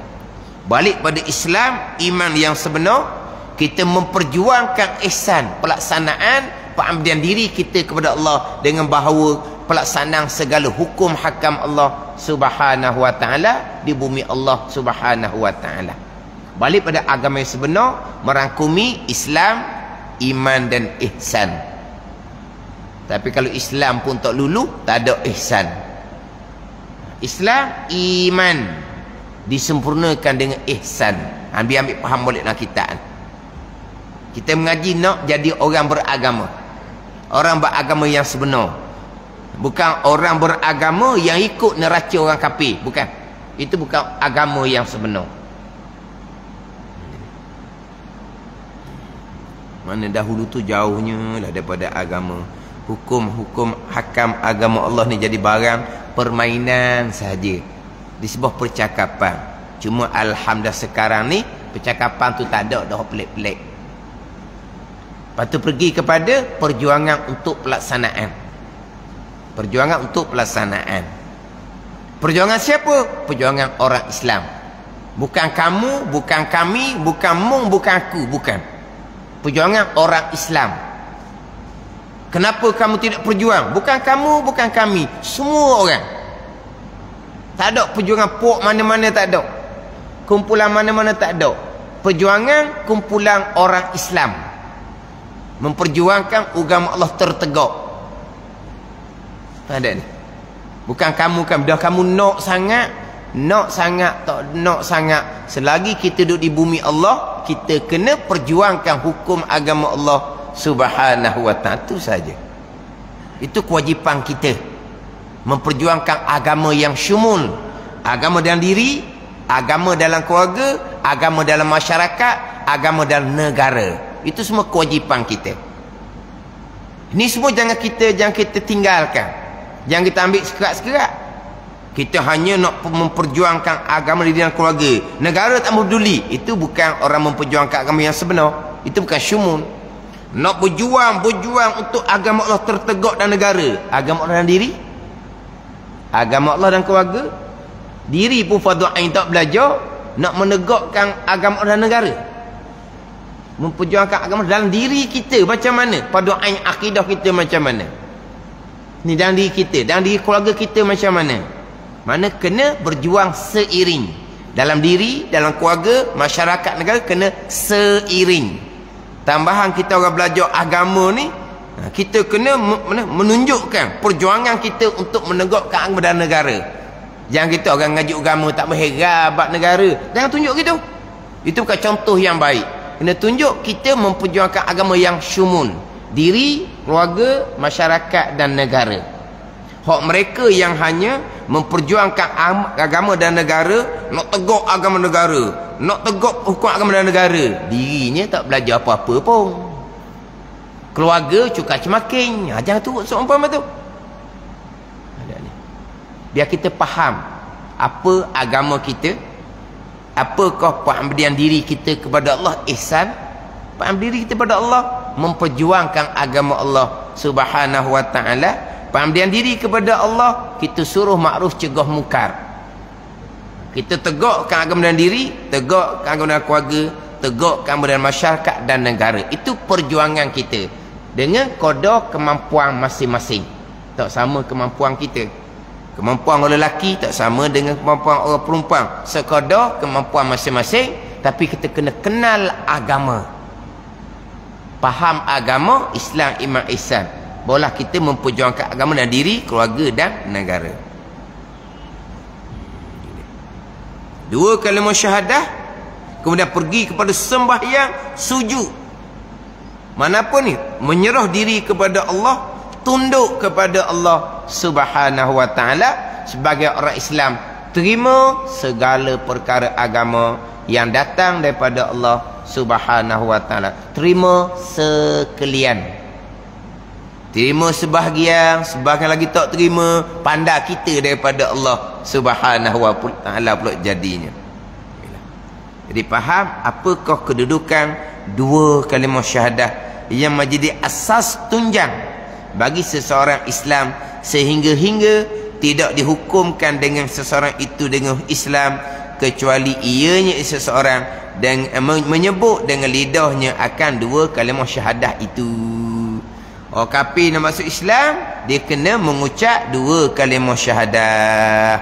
[SPEAKER 1] balik pada Islam, iman yang sebenar. Kita memperjuangkan ihsan, pelaksanaan pengabdian diri kita kepada Allah dengan bahawa pelaksanaan segala hukum hakam Allah Subhanahu wa taala di bumi Allah Subhanahu wa taala. Balik pada agama yang sebenar, merangkumi Islam, iman dan ihsan. Tapi kalau Islam pun tak lulu, tak ada ihsan. Islam, iman disempurnakan dengan ihsan. Ambil faham boleh dalam kitab. Kita mengaji nak jadi orang beragama. Orang beragama yang sebenar. Bukan orang beragama yang ikut neraca orang kafir. Bukan. Itu bukan agama yang sebenar. Mana dahulu tu jauhnya lah daripada agama. Hukum-hukum hakam agama Allah ni jadi barang permainan sahaja, di sebuah percakapan. Cuma alhamdulillah sekarang ni percakapan tu tak ada dah, pelik-pelik. Lepas tu pergi kepada perjuangan untuk pelaksanaan. Perjuangan untuk pelaksanaan. Perjuangan siapa? Perjuangan orang Islam. Bukan kamu, bukan kami, bukan mung, bukan aku, bukan. Perjuangan orang Islam. Kenapa kamu tidak perjuang? Bukan kamu, bukan kami, semua orang. Tak ada perjuangan pok mana-mana, tak ada. Kumpulan mana-mana, tak ada. Perjuangan kumpulan orang Islam. Memperjuangkan agama Allah tertegak. Tak ada ni. Bukan kamu, dah kamu nak sangat, tak nak sangat. Selagi kita duduk di bumi Allah, kita kena perjuangkan hukum agama Allah Subhanahu wa ta'ala. Itu saja. Itu kewajipan kita, memperjuangkan agama yang syumul. Agama dalam diri, agama dalam keluarga, agama dalam masyarakat, agama dalam negara. Itu semua kewajipan kita. Ini semua jangan kita tinggalkan. Jangan kita ambil sekerat-sekerat. Kita hanya nak memperjuangkan agama di dalam keluarga, negara tak peduli. Itu bukan orang memperjuangkan agama yang sebenar. Itu bukan syumul. Nak berjuang untuk agama Allah tertegak dalam negara. Agama Allah dalam diri, agama Allah dalam keluarga. Diri pun fardu ain tak belajar, nak menegakkan agama Allah dalam negara. Memperjuangkan agama dalam diri kita macam mana? Fardu ain akidah kita macam mana? Ni dalam diri kita, dalam diri keluarga kita macam mana? Mana kena berjuang seiring. Dalam diri, dalam keluarga, masyarakat, negara kena seiring. Tambahan kita orang belajar agama ni, Kita kena menunjukkan perjuangan kita untuk menegakkan agama dan negara. Jangan kita orang ngajuk agama tak berherabat negara. Jangan tunjuk gitu. Itu bukan contoh yang baik. Kena tunjuk kita memperjuangkan agama yang syumun. Diri, keluarga, masyarakat dan negara. Hak mereka yang hanya memperjuangkan agama dan negara, nak tegak agama negara, nak tegak hukum agama dan negara, dirinya tak belajar apa-apa pun. Keluarga cukar cemaking. Jangan turut seumpama tu. Biar kita faham apa agama kita, apakah pengabdian diri kita kepada Allah, ihsan. Pengabdian diri kita kepada Allah, memperjuangkan agama Allah Subhanahu wa taala. Pengabdian diri kepada Allah, kita suruh makruf cegah mungkar. Kita tegakkan agama dan diri, tegakkan agama dan keluarga, tegakkan agama dan masyarakat dan negara. Itu perjuangan kita dengan kadar kemampuan masing-masing. Tak sama kemampuan kita. Kemampuan orang lelaki tak sama dengan kemampuan orang perempuan. Sekadar kemampuan masing-masing, tapi kita kena kenal agama. Faham agama, Islam, iman, ihsan. Barulah kita memperjuangkan agama dan diri, keluarga dan negara. Dua kalimah syahadah, kemudian pergi kepada sembahyang, sujud. Manapun ni, menyerah diri kepada Allah, tunduk kepada Allah Subhanahu wa taala. Sebagai orang Islam, terima segala perkara agama yang datang daripada Allah Subhanahu wa taala. Terima sekalian. Terima sebahagian, sebahagian lagi tak terima, pandai kita daripada Allah Subhanahu wa taala pula jadinya. Jadi faham apakah kedudukan dua kalimah syahadah yang menjadi asas tunjang bagi seseorang Islam, sehingga tidak dihukumkan dengan seseorang itu dengan Islam kecuali ianya seseorang dan menyebut dengan lidahnya akan dua kalimah syahadah itu. Orang kafir nak masuk Islam, dia kena mengucap dua kalimah syahadah.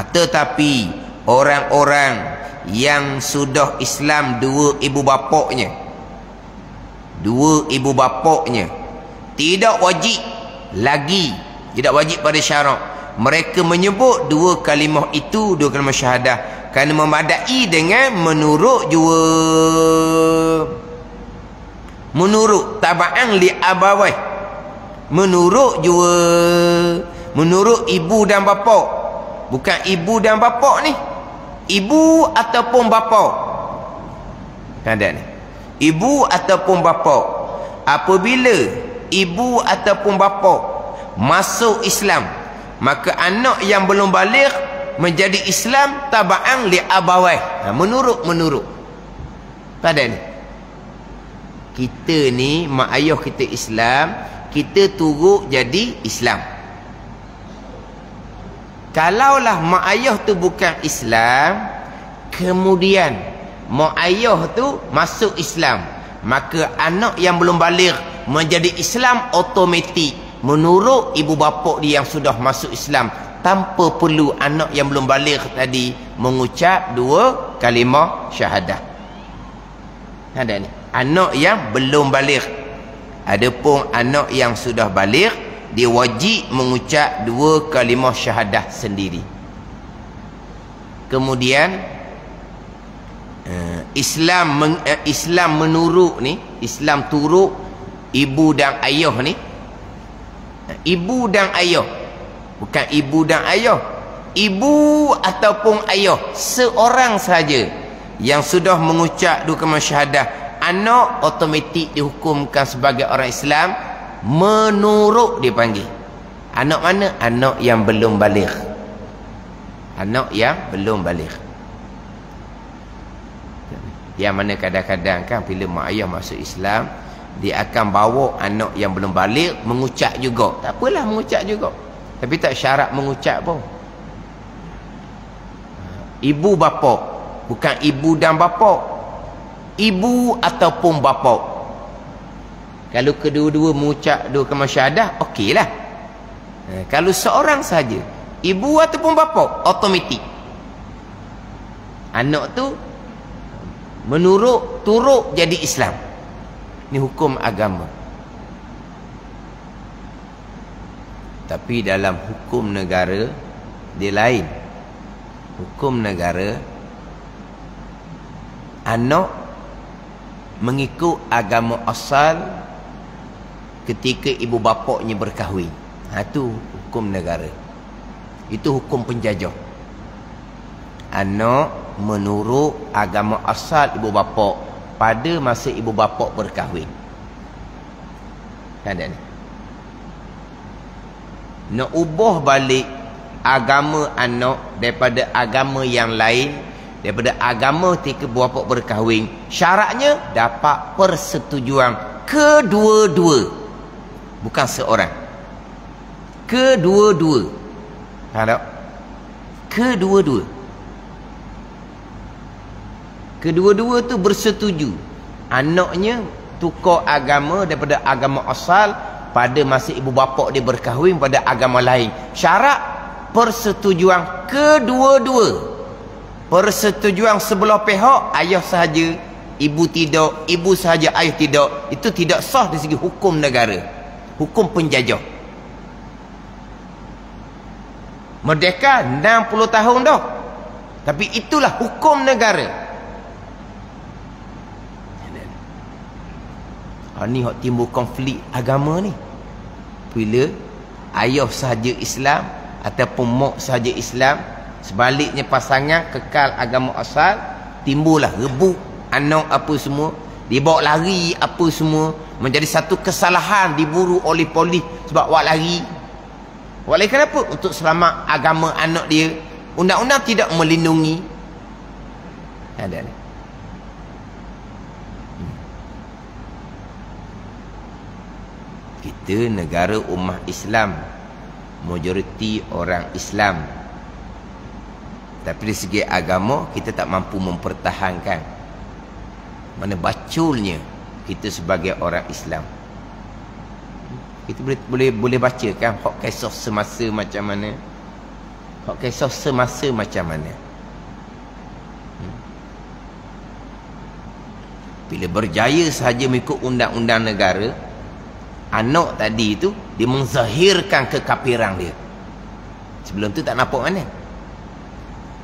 [SPEAKER 1] Tetapi orang-orang yang sudah Islam dua ibu bapaknya, tidak wajib lagi, tidak wajib pada syarak mereka menyebut dua kalimah itu, dua kalimah syahadah, kerana memadai dengan menurut jua, menurut taba'an li abawai, menurut jua, menurut ibu dan bapa. Bukan ibu dan bapa ni, ibu ataupun bapa. Ada ni, ibu ataupun bapa. Apabila ibu ataupun bapa masuk Islam, maka anak yang belum baligh menjadi Islam taba'an li abawai. Menurut pada ni, kita ni mak ayah kita Islam, kita turut jadi Islam. Kalaulah mak ayah tu bukan Islam, kemudian mak ayah tu masuk Islam, maka anak yang belum baligh menjadi Islam automatik menurut ibu bapa dia yang sudah masuk Islam, tanpa perlu anak yang belum baligh tadi mengucap dua kalimah syahadah. Ada ni anak yang belum baligh. Adapun anak yang sudah baligh, dia wajib mengucap dua kalimah syahadah sendiri. Kemudian Islam menurut ni, Islam turut ibu dan ayah ni. Ibu dan ayah, bukan ibu dan ayah, ibu ataupun ayah, seorang saja yang sudah mengucap dua kalimah syahadah, anak automatik dihukumkan sebagai orang Islam menurut dipanggil. Anak mana? Anak yang belum baligh. Anak yang belum baligh. Yang mana kadang-kadang kan bila mak ayah masuk Islam, dia akan bawa anak yang belum baligh mengucap juga. Tak apalah mengucap juga, tapi tak syarat mengucap pun. Ibu bapa, bukan ibu dan bapa, ibu ataupun bapa. Kalau kedua-dua mengucap dua kalimah syahadah, okeylah. Kalau seorang saja, ibu ataupun bapa, automatik anak tu menurut turut jadi Islam. Ini hukum agama. Tapi dalam hukum negara dia lain. Hukum negara, anak mengikut agama asal ketika ibu bapaknya berkahwin. Itu hukum negara. Itu hukum penjajah. Anak menurut agama asal ibu bapa pada masa ibu bapa berkahwin. Ada ni. Nak ubah balik agama anak daripada agama yang lain, daripada agama ketika ibu bapa berkahwin, syaratnya dapat persetujuan kedua-dua. Bukan seorang. Kedua-dua. Ada? Kedua-dua. Kedua-dua tu bersetuju. Anaknya tukar agama daripada agama asal pada masa ibu bapa dia berkahwin pada agama lain. Syarat persetujuan kedua-dua. Persetujuan sebelah pihak, ayah sahaja, ibu tidak, ibu sahaja, ayah tidak. Itu tidak sah dari segi hukum negara. Hukum penjajah. Merdeka 60 tahun dah. Tapi itulah hukum negara. Ni hak timbul konflik agama ni. Bila ayah sahaja Islam ataupun mak sahaja Islam, sebaliknya pasangan kekal agama asal, timbullah rebut anak apa semua, dibawa lari apa semua, menjadi satu kesalahan, diburu oleh polis sebab buat lari. Buat lari kenapa? Untuk selamat agama anak dia. Undang-undang tidak melindungi. Ada ni. Kita negara ummah Islam, majoriti orang Islam, tapi dari segi agama kita tak mampu mempertahankan. Mana baculnya kita sebagai orang Islam. Kita boleh baca kan hak kisah semasa macam mana, hak kisah semasa macam mana. Bila berjaya sahaja mengikut undang-undang negara, anak tadi itu dia menzahirkan kekafiran dia. Sebelum tu tak nampak mana.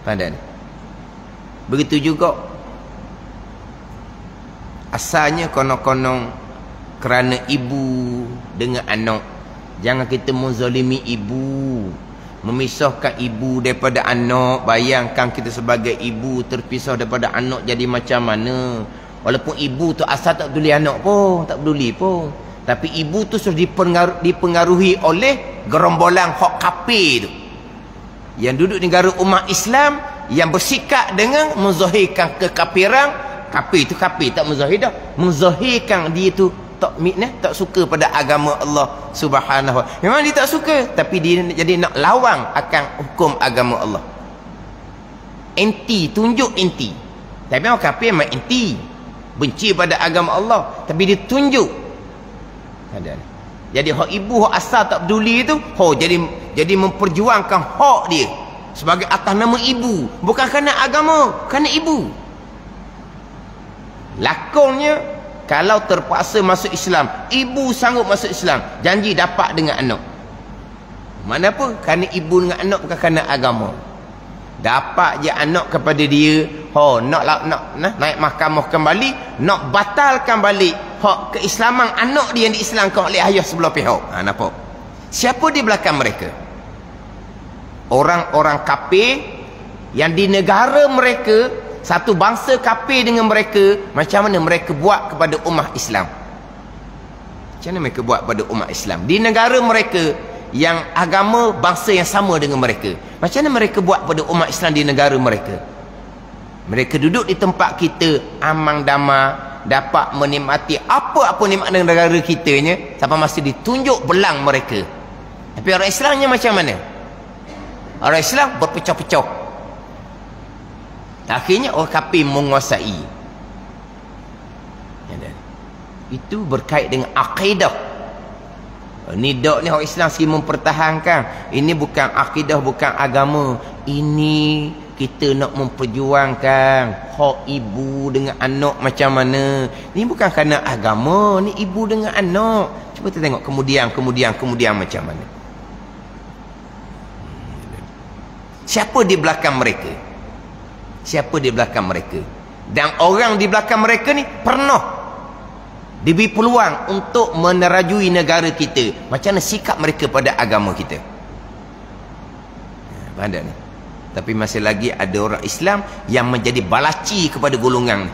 [SPEAKER 1] Faham? Begitu juga asalnya konon-konon kerana ibu dengan anak. Jangan kita menzalimi ibu, memisahkan ibu daripada anak. Bayangkan kita sebagai ibu terpisah daripada anak jadi macam mana. Walaupun ibu tu asal tak peduli anak pun, tak peduli pun, tapi ibu tu sudah dipengaruhi oleh gerombolan hak kafir tu, yang duduk di negara umat Islam, yang bersikap dengan menzahirkan kekafiran. Kafir itu kafir, tak menzahir dah, menzahirkan dia tu tak suka pada agama Allah Subhanahu wa ta'ala. Memang dia tak suka, tapi dia jadi nak lawan akan hukum agama Allah. Anti, tunjuk anti. Tapi orang kafir memang anti, benci pada agama Allah, tapi dia tunjuk. Jadi hak ibu, hak asal tak peduli itu, jadi memperjuangkan hak dia sebagai atas nama ibu, bukan kerana agama, kerana ibu. Lakonnya kalau terpaksa masuk Islam, ibu sanggup masuk Islam, janji dapat dengan anak. Mana apa? Kerana ibu dengan anak, bukan kerana agama. Dapat je anak kepada dia, nak naik mahkamah kembali, nak batalkan balik hak keislaman anak dia yang diislamkan oleh ayah sebelah pihak. Nampak? Siapa di belakang mereka? Orang-orang kafir yang di negara mereka, satu bangsa kafir dengan mereka. Macam mana mereka buat kepada ummah Islam? Macam mana mereka buat kepada ummah Islam di negara mereka yang agama bangsa yang sama dengan mereka? Macam mana mereka buat pada umat Islam di negara mereka? Mereka duduk di tempat kita amang damai, dapat menikmati apa-apa nikmat negara kitanya, sampai masa ditunjuk belang mereka. Tapi orang Islamnya macam mana? Orang Islam berpecah-pecah. Akhirnya orang kafir menguasai. Itu berkait dengan akidah. Ni dok ni orang Islam segi mempertahankan. Ini bukan akidah, bukan agama. Ini kita nak memperjuangkan hak ibu dengan anak macam mana. Ni bukan kerana agama, ni ibu dengan anak. Cuba kita tengok kemudian macam mana. Siapa di belakang mereka? Siapa di belakang mereka? Dan orang di belakang mereka ni pernah diberi peluang untuk menerajui negara kita. Macam mana sikap mereka pada agama kita? Pandai ni. Tapi masih lagi ada orang Islam yang menjadi balaci kepada golongan ni.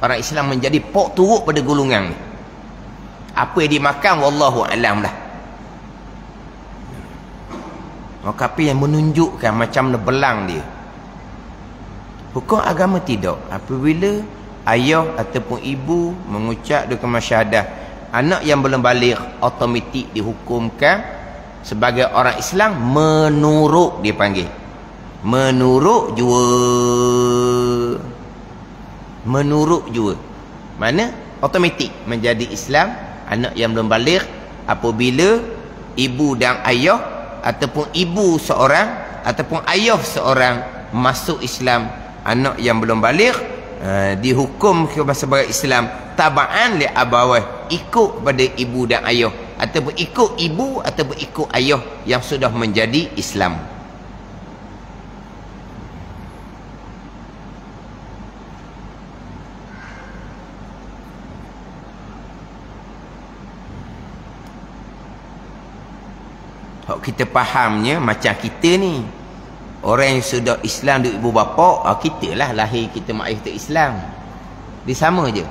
[SPEAKER 1] Orang Islam menjadi pok turuk pada golongan ni. Apa yang dimakan wallahu alam lah. Maka apa yang menunjukkan macam mana belang dia. Hukum agama tidak. Apabila ayah ataupun ibu mengucap dua kalimah syahadah, anak yang belum baligh automatik dihukumkan sebagai orang Islam menurut, dia panggil. Menurut jua. Menurut jua. Mana? Automatik menjadi Islam. Anak yang belum baligh apabila ibu dan ayah ataupun ibu seorang ataupun ayah seorang masuk Islam, anak yang belum baligh dihukum sebagai Islam tabaan li abawah, ikut pada ibu dan ayah ataupun ikut ibu ataupun ikut ayah yang sudah menjadi Islam. Hak kita fahamnya macam kita ni, orang yang sudah Islam dari ibu bapa, kita lah lahir kita mak ayah kita Islam. Dia sama je.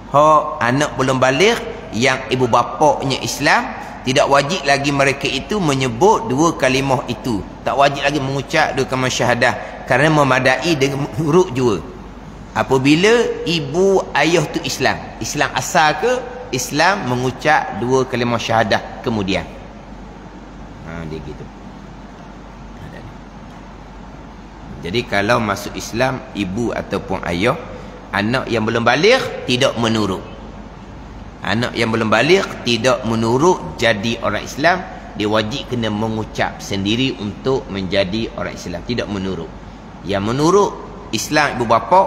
[SPEAKER 1] Hak anak belum baligh yang ibu bapanya Islam, tidak wajib lagi mereka itu menyebut dua kalimah itu. Tak wajib lagi mengucap dua kalimah syahadah kerana memadai dengan huruf jua. Apabila ibu ayah tu Islam, Islam asal ke Islam mengucap dua kalimah syahadah kemudian. Dia gitu. Jadi kalau masuk Islam ibu ataupun ayah, anak yang belum baligh tidak menurut. Anak yang belum baligh tidak menurut jadi orang Islam, dia wajib kena mengucap sendiri untuk menjadi orang Islam, tidak menurut. Yang menurut Islam ibu bapa,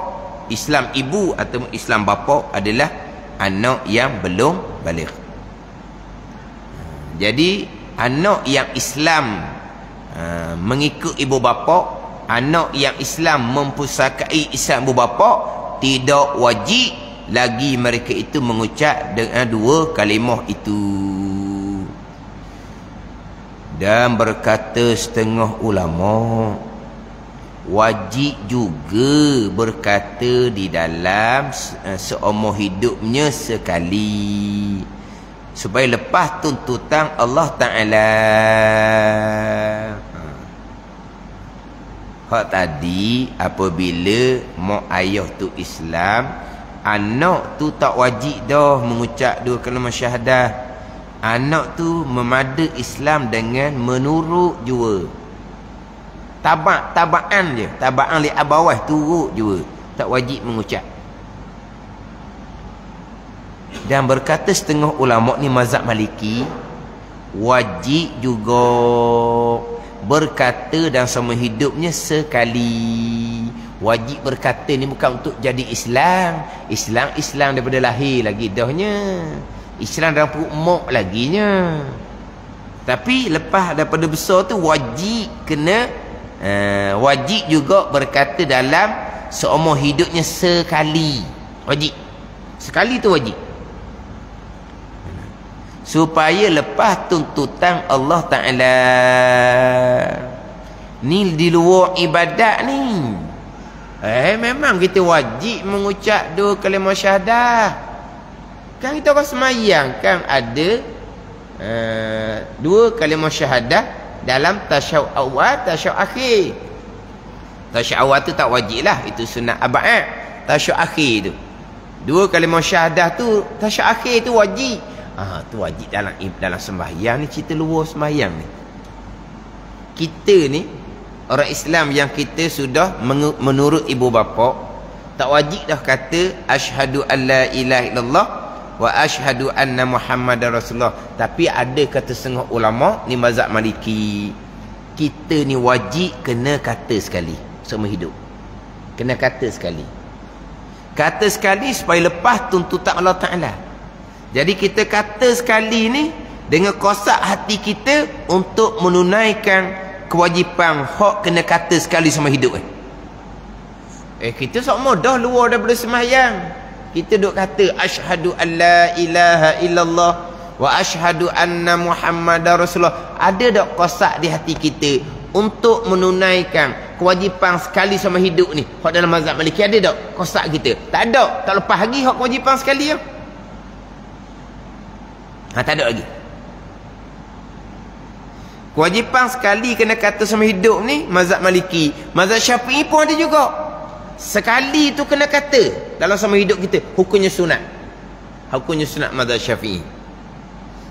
[SPEAKER 1] Islam ibu atau Islam bapa adalah anak yang belum baligh. Jadi anak yang Islam mengikut ibu bapa, anak yang Islam mempusakai Islam ibu bapa, tidak wajib lagi mereka itu mengucap dengan dua kalimah itu. Dan berkata setengah ulama, wajib juga berkata di dalam seumur hidupnya sekali, supaya lepas tuntutan Allah Ta'ala. Hak tadi apabila mak ayah tu Islam, anak tu tak wajib dah mengucap dua kalimah syahadah. Anak tu memada Islam dengan menurut jua. Tabaan je, tabaan li abawah turut jua, tak wajib mengucap. Dan berkata setengah ulama ni mazhab Maliki, wajib juga berkata dalam semua hidupnya sekali. Wajib berkata ni bukan untuk jadi Islam. Islam daripada lahir lagi dahnya. Islam dalam perut mak laginya. Tapi lepas daripada besar tu wajib kena wajib juga berkata dalam seumur hidupnya sekali. Wajib. Sekali tu wajib. Supaya lepas tuntutan Allah Ta'ala. Ni di luar ibadat ni. Memang kita wajib mengucap dua kalimah syahadah. Kan kita orang semayang kan ada dua kalimah syahadah dalam tasyahud awal, tasyahud akhir. Tasyahud awal tu tak wajib lah, itu sunat abad. Tasyahud akhir tu, dua kalimah syahadah tu, tasyahud akhir tu wajib. Tu wajib dalam sembahyang ni, cerita luar sembahyang ni. Kita ni orang Islam yang kita sudah menurut ibu bapa, tak wajib dah kata asyhadu an la ilaha illallah wa asyhadu anna muhammadar rasulullah. Tapi ada kata setengah ulama ni mazhab Maliki, kita ni wajib kena kata sekali seumur hidup. Kena kata sekali. Kata sekali supaya lepas tuntutan Allah Ta'ala. Jadi kita kata sekali ni dengan kosak hati kita untuk menunaikan kewajipan hak kena kata sekali sama hidup kita semua dah luar daripada sembahyang. Kita duk kata asyhadu an la ilaha illallah wa asyhadu anna muhammadar rasulullah. Ada tak kosak di hati kita untuk menunaikan kewajipan sekali sama hidup ni? Hak dalam mazhab Maliki ada tak kosak kita? Tak ada. Tak lepas lagi hak kewajipan sekali ya. Tak ada lagi. Kewajipan sekali kena kata sama hidup ni mazhab Maliki. Mazhab Syafi'i pun ada juga. Sekali tu kena kata dalam sama hidup kita, hukumnya sunat. Hukumnya sunat mazhab Syafi'i.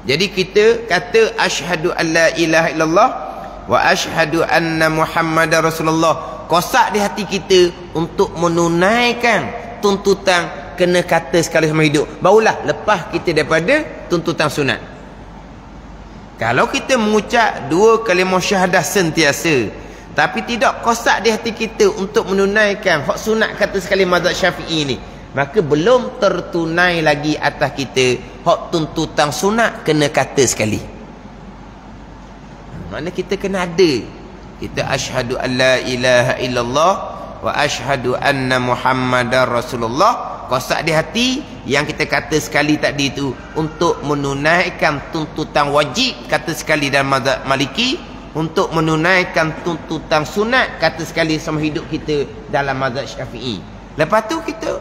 [SPEAKER 1] Jadi kita kata asyhadu an la ilaha illallah wa asyhadu anna muhammadar rasulullah. Kosak di hati kita untuk menunaikan tuntutan kena kata sekali sama hidup. Barulah lepas kita daripada tuntutan sunat. Kalau kita mengucap dua kalimah syahadah sentiasa, tapi tidak kosak di hati kita untuk menunaikan hak sunat kata sekali mazhab Syafi'i ni, maka belum tertunai lagi atas kita hak tuntutan sunat kena kata sekali. Mana kita kena ada. Kita asyhadu an la ilaha illallah wa asyhadu anna muhammadar rasulullah. Kosak di hati yang kita kata sekali tadi itu untuk menunaikan tuntutan wajib kata sekali dalam mazhab Maliki, untuk menunaikan tuntutan sunat kata sekali sama hidup kita dalam mazhab Syafi'i. Lepas tu kita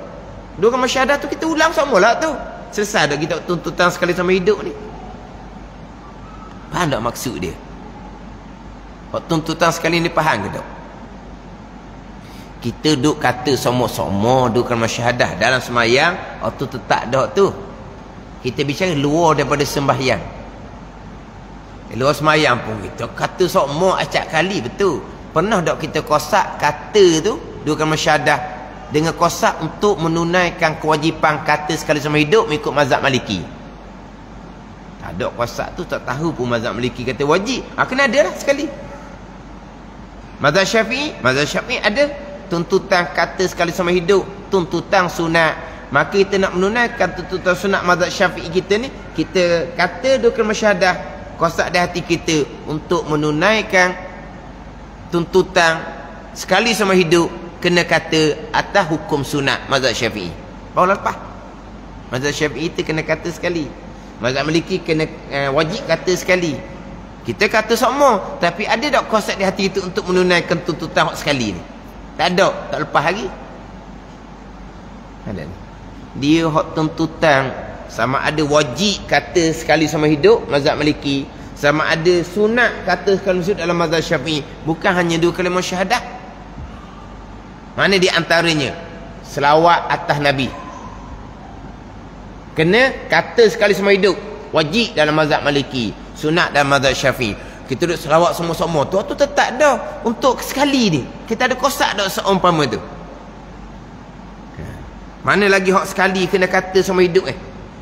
[SPEAKER 1] dua kalimah syahadah tu kita ulang semualah tu. Selesai dah kita tuntutan sekali sama hidup ni. Faham tak maksud dia? Tuntutan sekali ni faham ke tak? Kita duk kata sama-sama dua kalimah syahadah dalam sembahyang, tu tetap dak tu. Kita bicara luar daripada sembahyang. Luar sembahyang pun kita kata sama acak kali betul. Pernah tak kita kosak kata tu dua kalimah syahadah dengan kosak untuk menunaikan kewajipan kata sekali sama hidup mengikut mazhab Maliki? Tak ada kosak tu, tak tahu pun mazhab Maliki kata wajib. Kena ada lah sekali. Mazhab Syafi'i ada tuntutan kata sekali sama hidup, tuntutan sunat. Maka kita nak menunaikan tuntutan sunat mazhab Syafi'i kita ni, kita kata dua kalimah syahadah, kosak di hati kita untuk menunaikan tuntutan sekali sama hidup kena kata atas hukum sunat mazhab Syafi'i. Baru lepas mazhab Syafi'i itu kena kata sekali, mazhab Maliki kena wajib kata sekali. Kita kata semua, tapi ada tak kosak di hati itu untuk menunaikan tuntutan sekali ni? Tak ada, tak lepas lagi. Ada ni. Dia hak tuntutan sama ada wajib kata sekali sama hidup mazhab Maliki, sama ada sunat kata sekali sama hidup dalam mazhab Syafi'i. Bukan hanya dua kalimah syahadah. Mana di antaranya? Selawat atas Nabi. Kena kata sekali sama hidup, wajib dalam mazhab Maliki, sunat dalam mazhab Syafi'i. Kita duduk selawat semua-semua tu tetap dah untuk sekali ni. Kita ada kosak dah seumpama tu. Mana lagi hak sekali kena kata sama hidup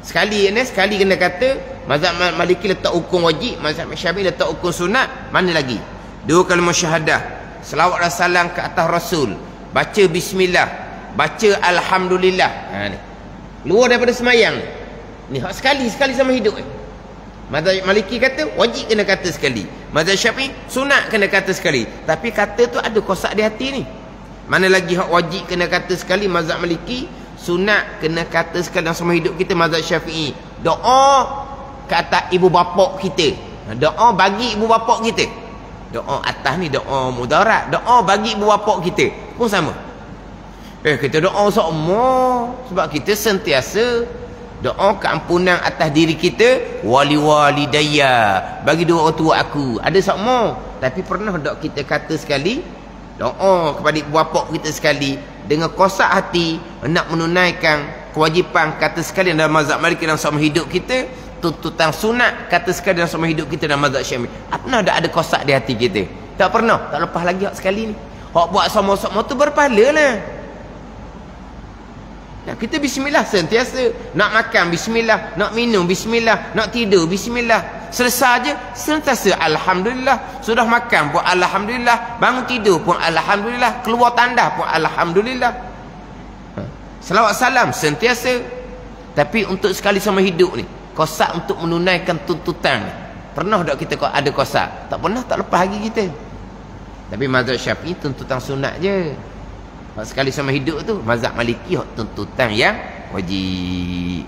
[SPEAKER 1] sekali ni, sekali kena kata. Mazhab Maliki letak hukum wajib, mazhab Syafi'i letak hukum sunat. Mana lagi? Dua kalimah syahadah, selawat dan salam ke atas Rasul, baca bismillah, baca alhamdulillah. Ni luar daripada semayang ni hak sekali sama hidup Mazhab Maliki kata wajib kena kata sekali, mazhab Syafi'i sunat kena kata sekali. Tapi kata tu ada kosak di hati ni. Mana lagi hak wajib kena kata sekali mazhab Maliki, sunat kena kata sekali dalam semua hidup kita mazhab Syafi'i. Doa ke atas ibu bapa kita, doa bagi ibu bapa kita. Doa atas ni doa mudarat, doa bagi ibu bapa kita pun sama. Kita doa semua sebab kita sentiasa doa keampunan atas diri kita, wali walidayya, bagi dua orang tua aku. Ada semua. Tapi pernah tak kita kata sekali doa kepada ibu bapa kita sekali dengan kosak hati nak menunaikan kewajipan kata sekali dalam mazhab Maliki dalam semua hidup kita, tuntutan sunat kata sekali dalam semua hidup kita dalam mazhab Syafi'i. Pernah tak ada kosak di hati kita? Tak pernah. Tak lepas lagi hak sekali ni. Hak buat sama-sama tu berpahala lah. Nah, kita bismillah sentiasa. Nak makan bismillah, nak minum bismillah, nak tidur bismillah. Selesai je sentiasa alhamdulillah. Sudah makan pun alhamdulillah, bangun tidur pun alhamdulillah, keluar tandas pun alhamdulillah. Selawat salam sentiasa. Tapi untuk sekali sama hidup ni, kosak untuk menunaikan tuntutan ni, pernah tak kita ada kosak? Tak pernah, tak lepas lagi kita. Tapi mazhab Syafi'i tuntutan sunat je. Sekali sama hidup tu. Mazhab Maliki tuntutan yang wajib.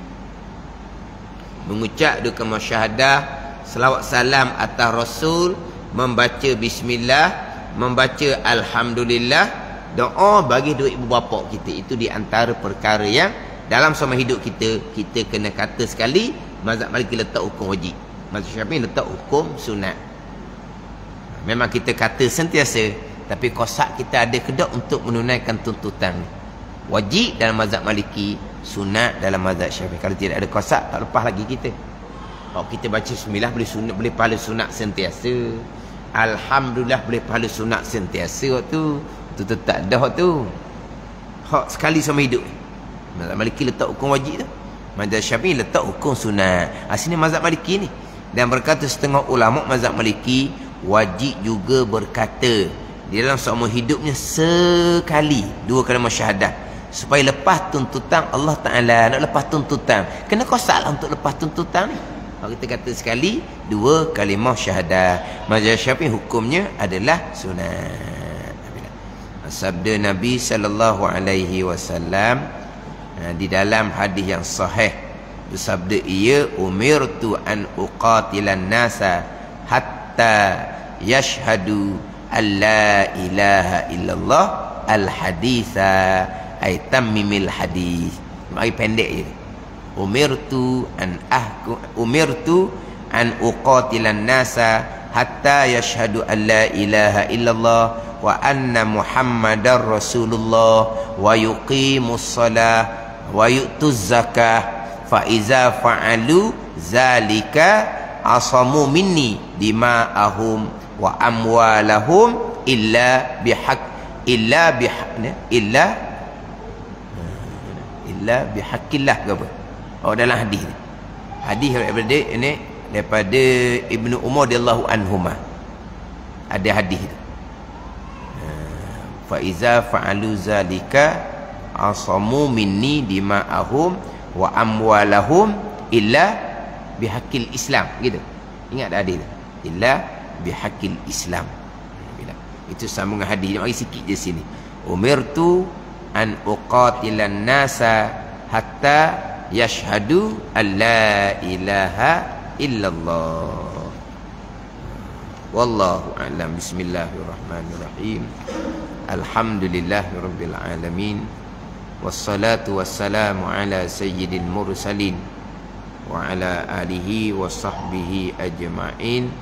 [SPEAKER 1] Mengucap dua kalimah syahadah, selawat salam atas Rasul, membaca bismillah, membaca alhamdulillah, doa bagi dua ibu bapa kita. Itu di antara perkara yang dalam sama hidup kita kena kata sekali. Mazhab Maliki letak hukum wajib, mazhab Syafi'i letak hukum sunat. Memang kita kata sentiasa, tapi kosak kita ada kedak untuk menunaikan tuntutan. Wajib dalam mazhab Maliki, sunat dalam mazhab Syafi'i. Kalau tidak ada kosak, tak lepas lagi kita. Kalau kita baca bismillah boleh sunat, boleh pahala sunat sentiasa. Alhamdulillah boleh pahala sunat sentiasa tu. Tu tak dah tu. Hak sekali sama hidup. Mazhab Maliki letak hukum wajib tu. Mazhab Syafi'i letak hukum sunat. Sini mazhab Maliki ni. Dan berkata setengah ulama mazhab Maliki, wajib juga berkata di dalam seumur hidupnya sekali dua kalimah syahadah, supaya lepas tuntutan Allah Ta'ala. Nak lepas tuntutan, kena kosak lah untuk lepas tuntutan ni. Kalau kita kata sekali dua kalimah syahadah, mazhab Syafi'i hukumnya adalah sunat. Sabda Nabi sallallahu alaihi wasallam di dalam hadis yang sahih, bersabda ia, umirtu an uqatilan nasa hatta yashhadu an la ilaha illallah al-haditha ay tammimil hadis. Mari pendek je. Umirtu an uqatilan nasa hatta yashhadu an la ilaha illallah wa anna muhammadar rasulullah wa yuqimus salah wa yu'tuz zakah fa iza fa'alu zalika asamu minni dima'ahum wa amwalahum illa bihaqqillah ke apa? Dalam hadis daripada Ibnu Umar radhiyallahu anhuma ada hadis itu. Fa iza fa'alu zalika asamu minni dima'ahum wa amwalahum illa bihaqqil Islam, gitu. Ingat dah hadis illa bihaqqil Islam. Itu sambungan hadis. Mari sikit je sini. Umirtu an uqatilan nasa hatta yashhadu an la ilaha illallah. Wallahu a'lam. Bismillahirrahmanirrahim. Alhamdulillahirabbil alamin. Wassalatu wassalamu ala sayyidil mursalin wa ala alihi wa sahbihi ajma'in.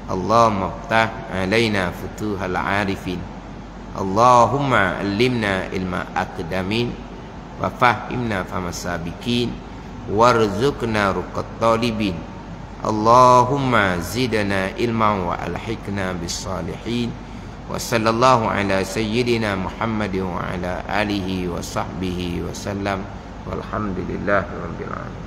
[SPEAKER 1] Allahumma ftah alaina futuhal arifin. Allahumma allimna ilma aqdamin wa fahimna famasabikin warzuqna ruqat talibin. Allahumma zidna ilman wa alhiqna bis salihin. Wa sallallahu ala sayyidina Muhammadin wa ala alihi wa sahbihi wa sallam. Walhamdulillahi rabbil alamin.